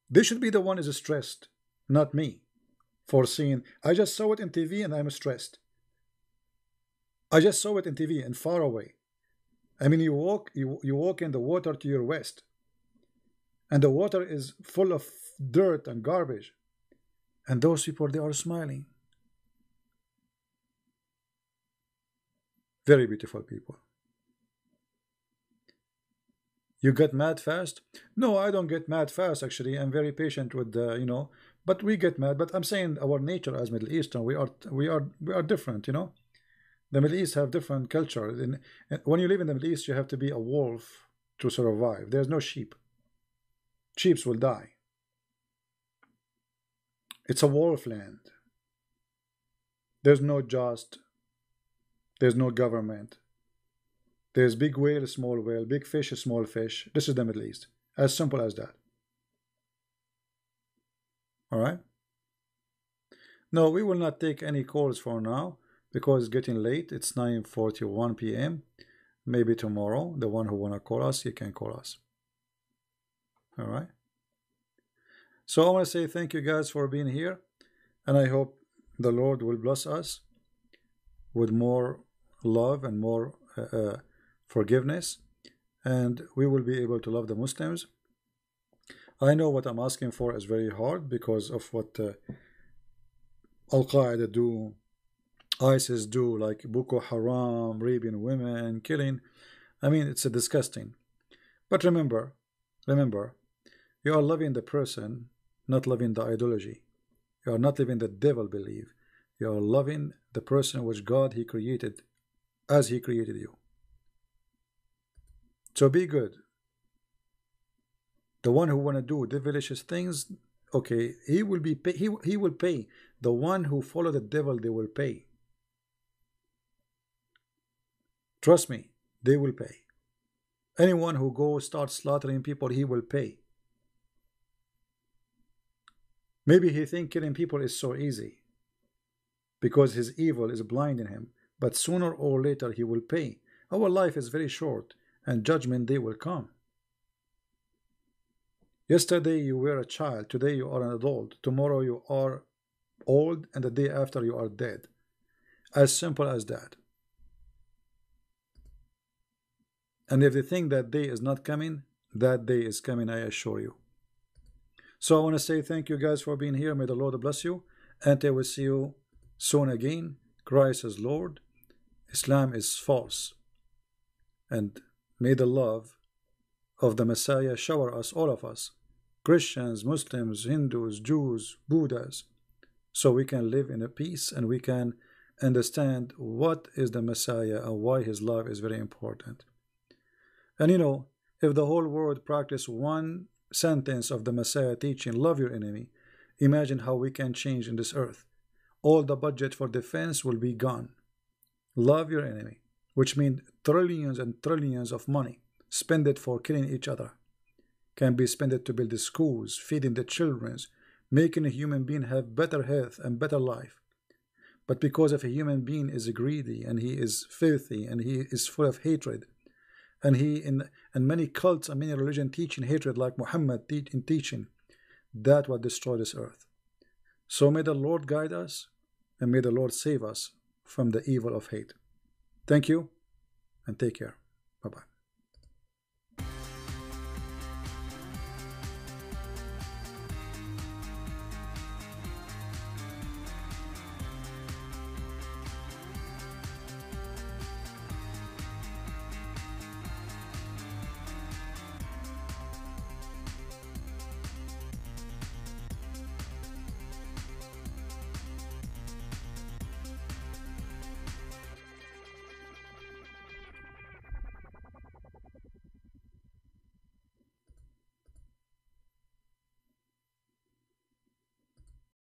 They should be the one who is stressed, not me, for seeing. I just saw it in TV and I'm stressed. I just saw it in TV and far away. I mean, you walk in the water to your west, and the water is full of dirt and garbage, and those people, they are smiling. Very beautiful people. You get mad fast? No, I don't get mad fast. Actually, I'm very patient with the. But we get mad. But I'm saying our nature as Middle Eastern, we are different. The Middle East have different culture. When you live in the Middle East, you have to be a wolf to survive. There's no sheep. Sheep will die. It's a wolf land. There's no just. There's no government. There's big whale, small whale, big fish, small fish. This is the Middle East. As simple as that. All right? No, we will not take any calls for now because it's getting late. It's 9:41 p.m. Maybe tomorrow, the one who want to call us, you can call us. All right? So I want to say thank you guys for being here. And I hope the Lord will bless us with more love and more forgiveness, and we will be able to love the Muslims. I know what I'm asking for is very hard because of what Al-Qaeda do, ISIS do, like Boko Haram, raping women, killing. I mean, it's a disgusting. But remember, you are loving the person, not loving the ideology. You are not living the devil believe. You are loving the person which God He created as He created you. So be good. The one who want to do devilish things, okay, he will be he will pay. The one who follow the devil, they will pay. Trust me, they will pay. Anyone who goes start slaughtering people, he will pay. Maybe he think killing people is so easy because his evil is blinding him, but sooner or later he will pay. Our life is very short, and judgment day will come. Yesterday you were a child, today you are an adult, tomorrow you are old, and the day after you are dead. As simple as that. And if they think that day is not coming, that day is coming, I assure you. So I want to say thank you guys for being here. May the Lord bless you, and I will see you soon again. Christ is Lord. Islam is false. And may the love of the Messiah shower us, all of us, Christians, Muslims, Hindus, Jews, Buddhas, so we can live in a peace and we can understand what is the Messiah and why his love is very important. And if the whole world practice one sentence of the Messiah teaching, love your enemy, imagine how we can change in this earth. All the budget for defense will be gone. Love your enemy, which means trillions and trillions of money spend it for killing each other can be spent to build the schools, feeding the children, making a human being have better health and better life. But because if a human being is greedy and he is filthy and he is full of hatred, and many cults and many religions teaching hatred like Muhammad teaching, that will destroy this earth. So may the Lord guide us and may the Lord save us from the evil of hate. Thank you and take care.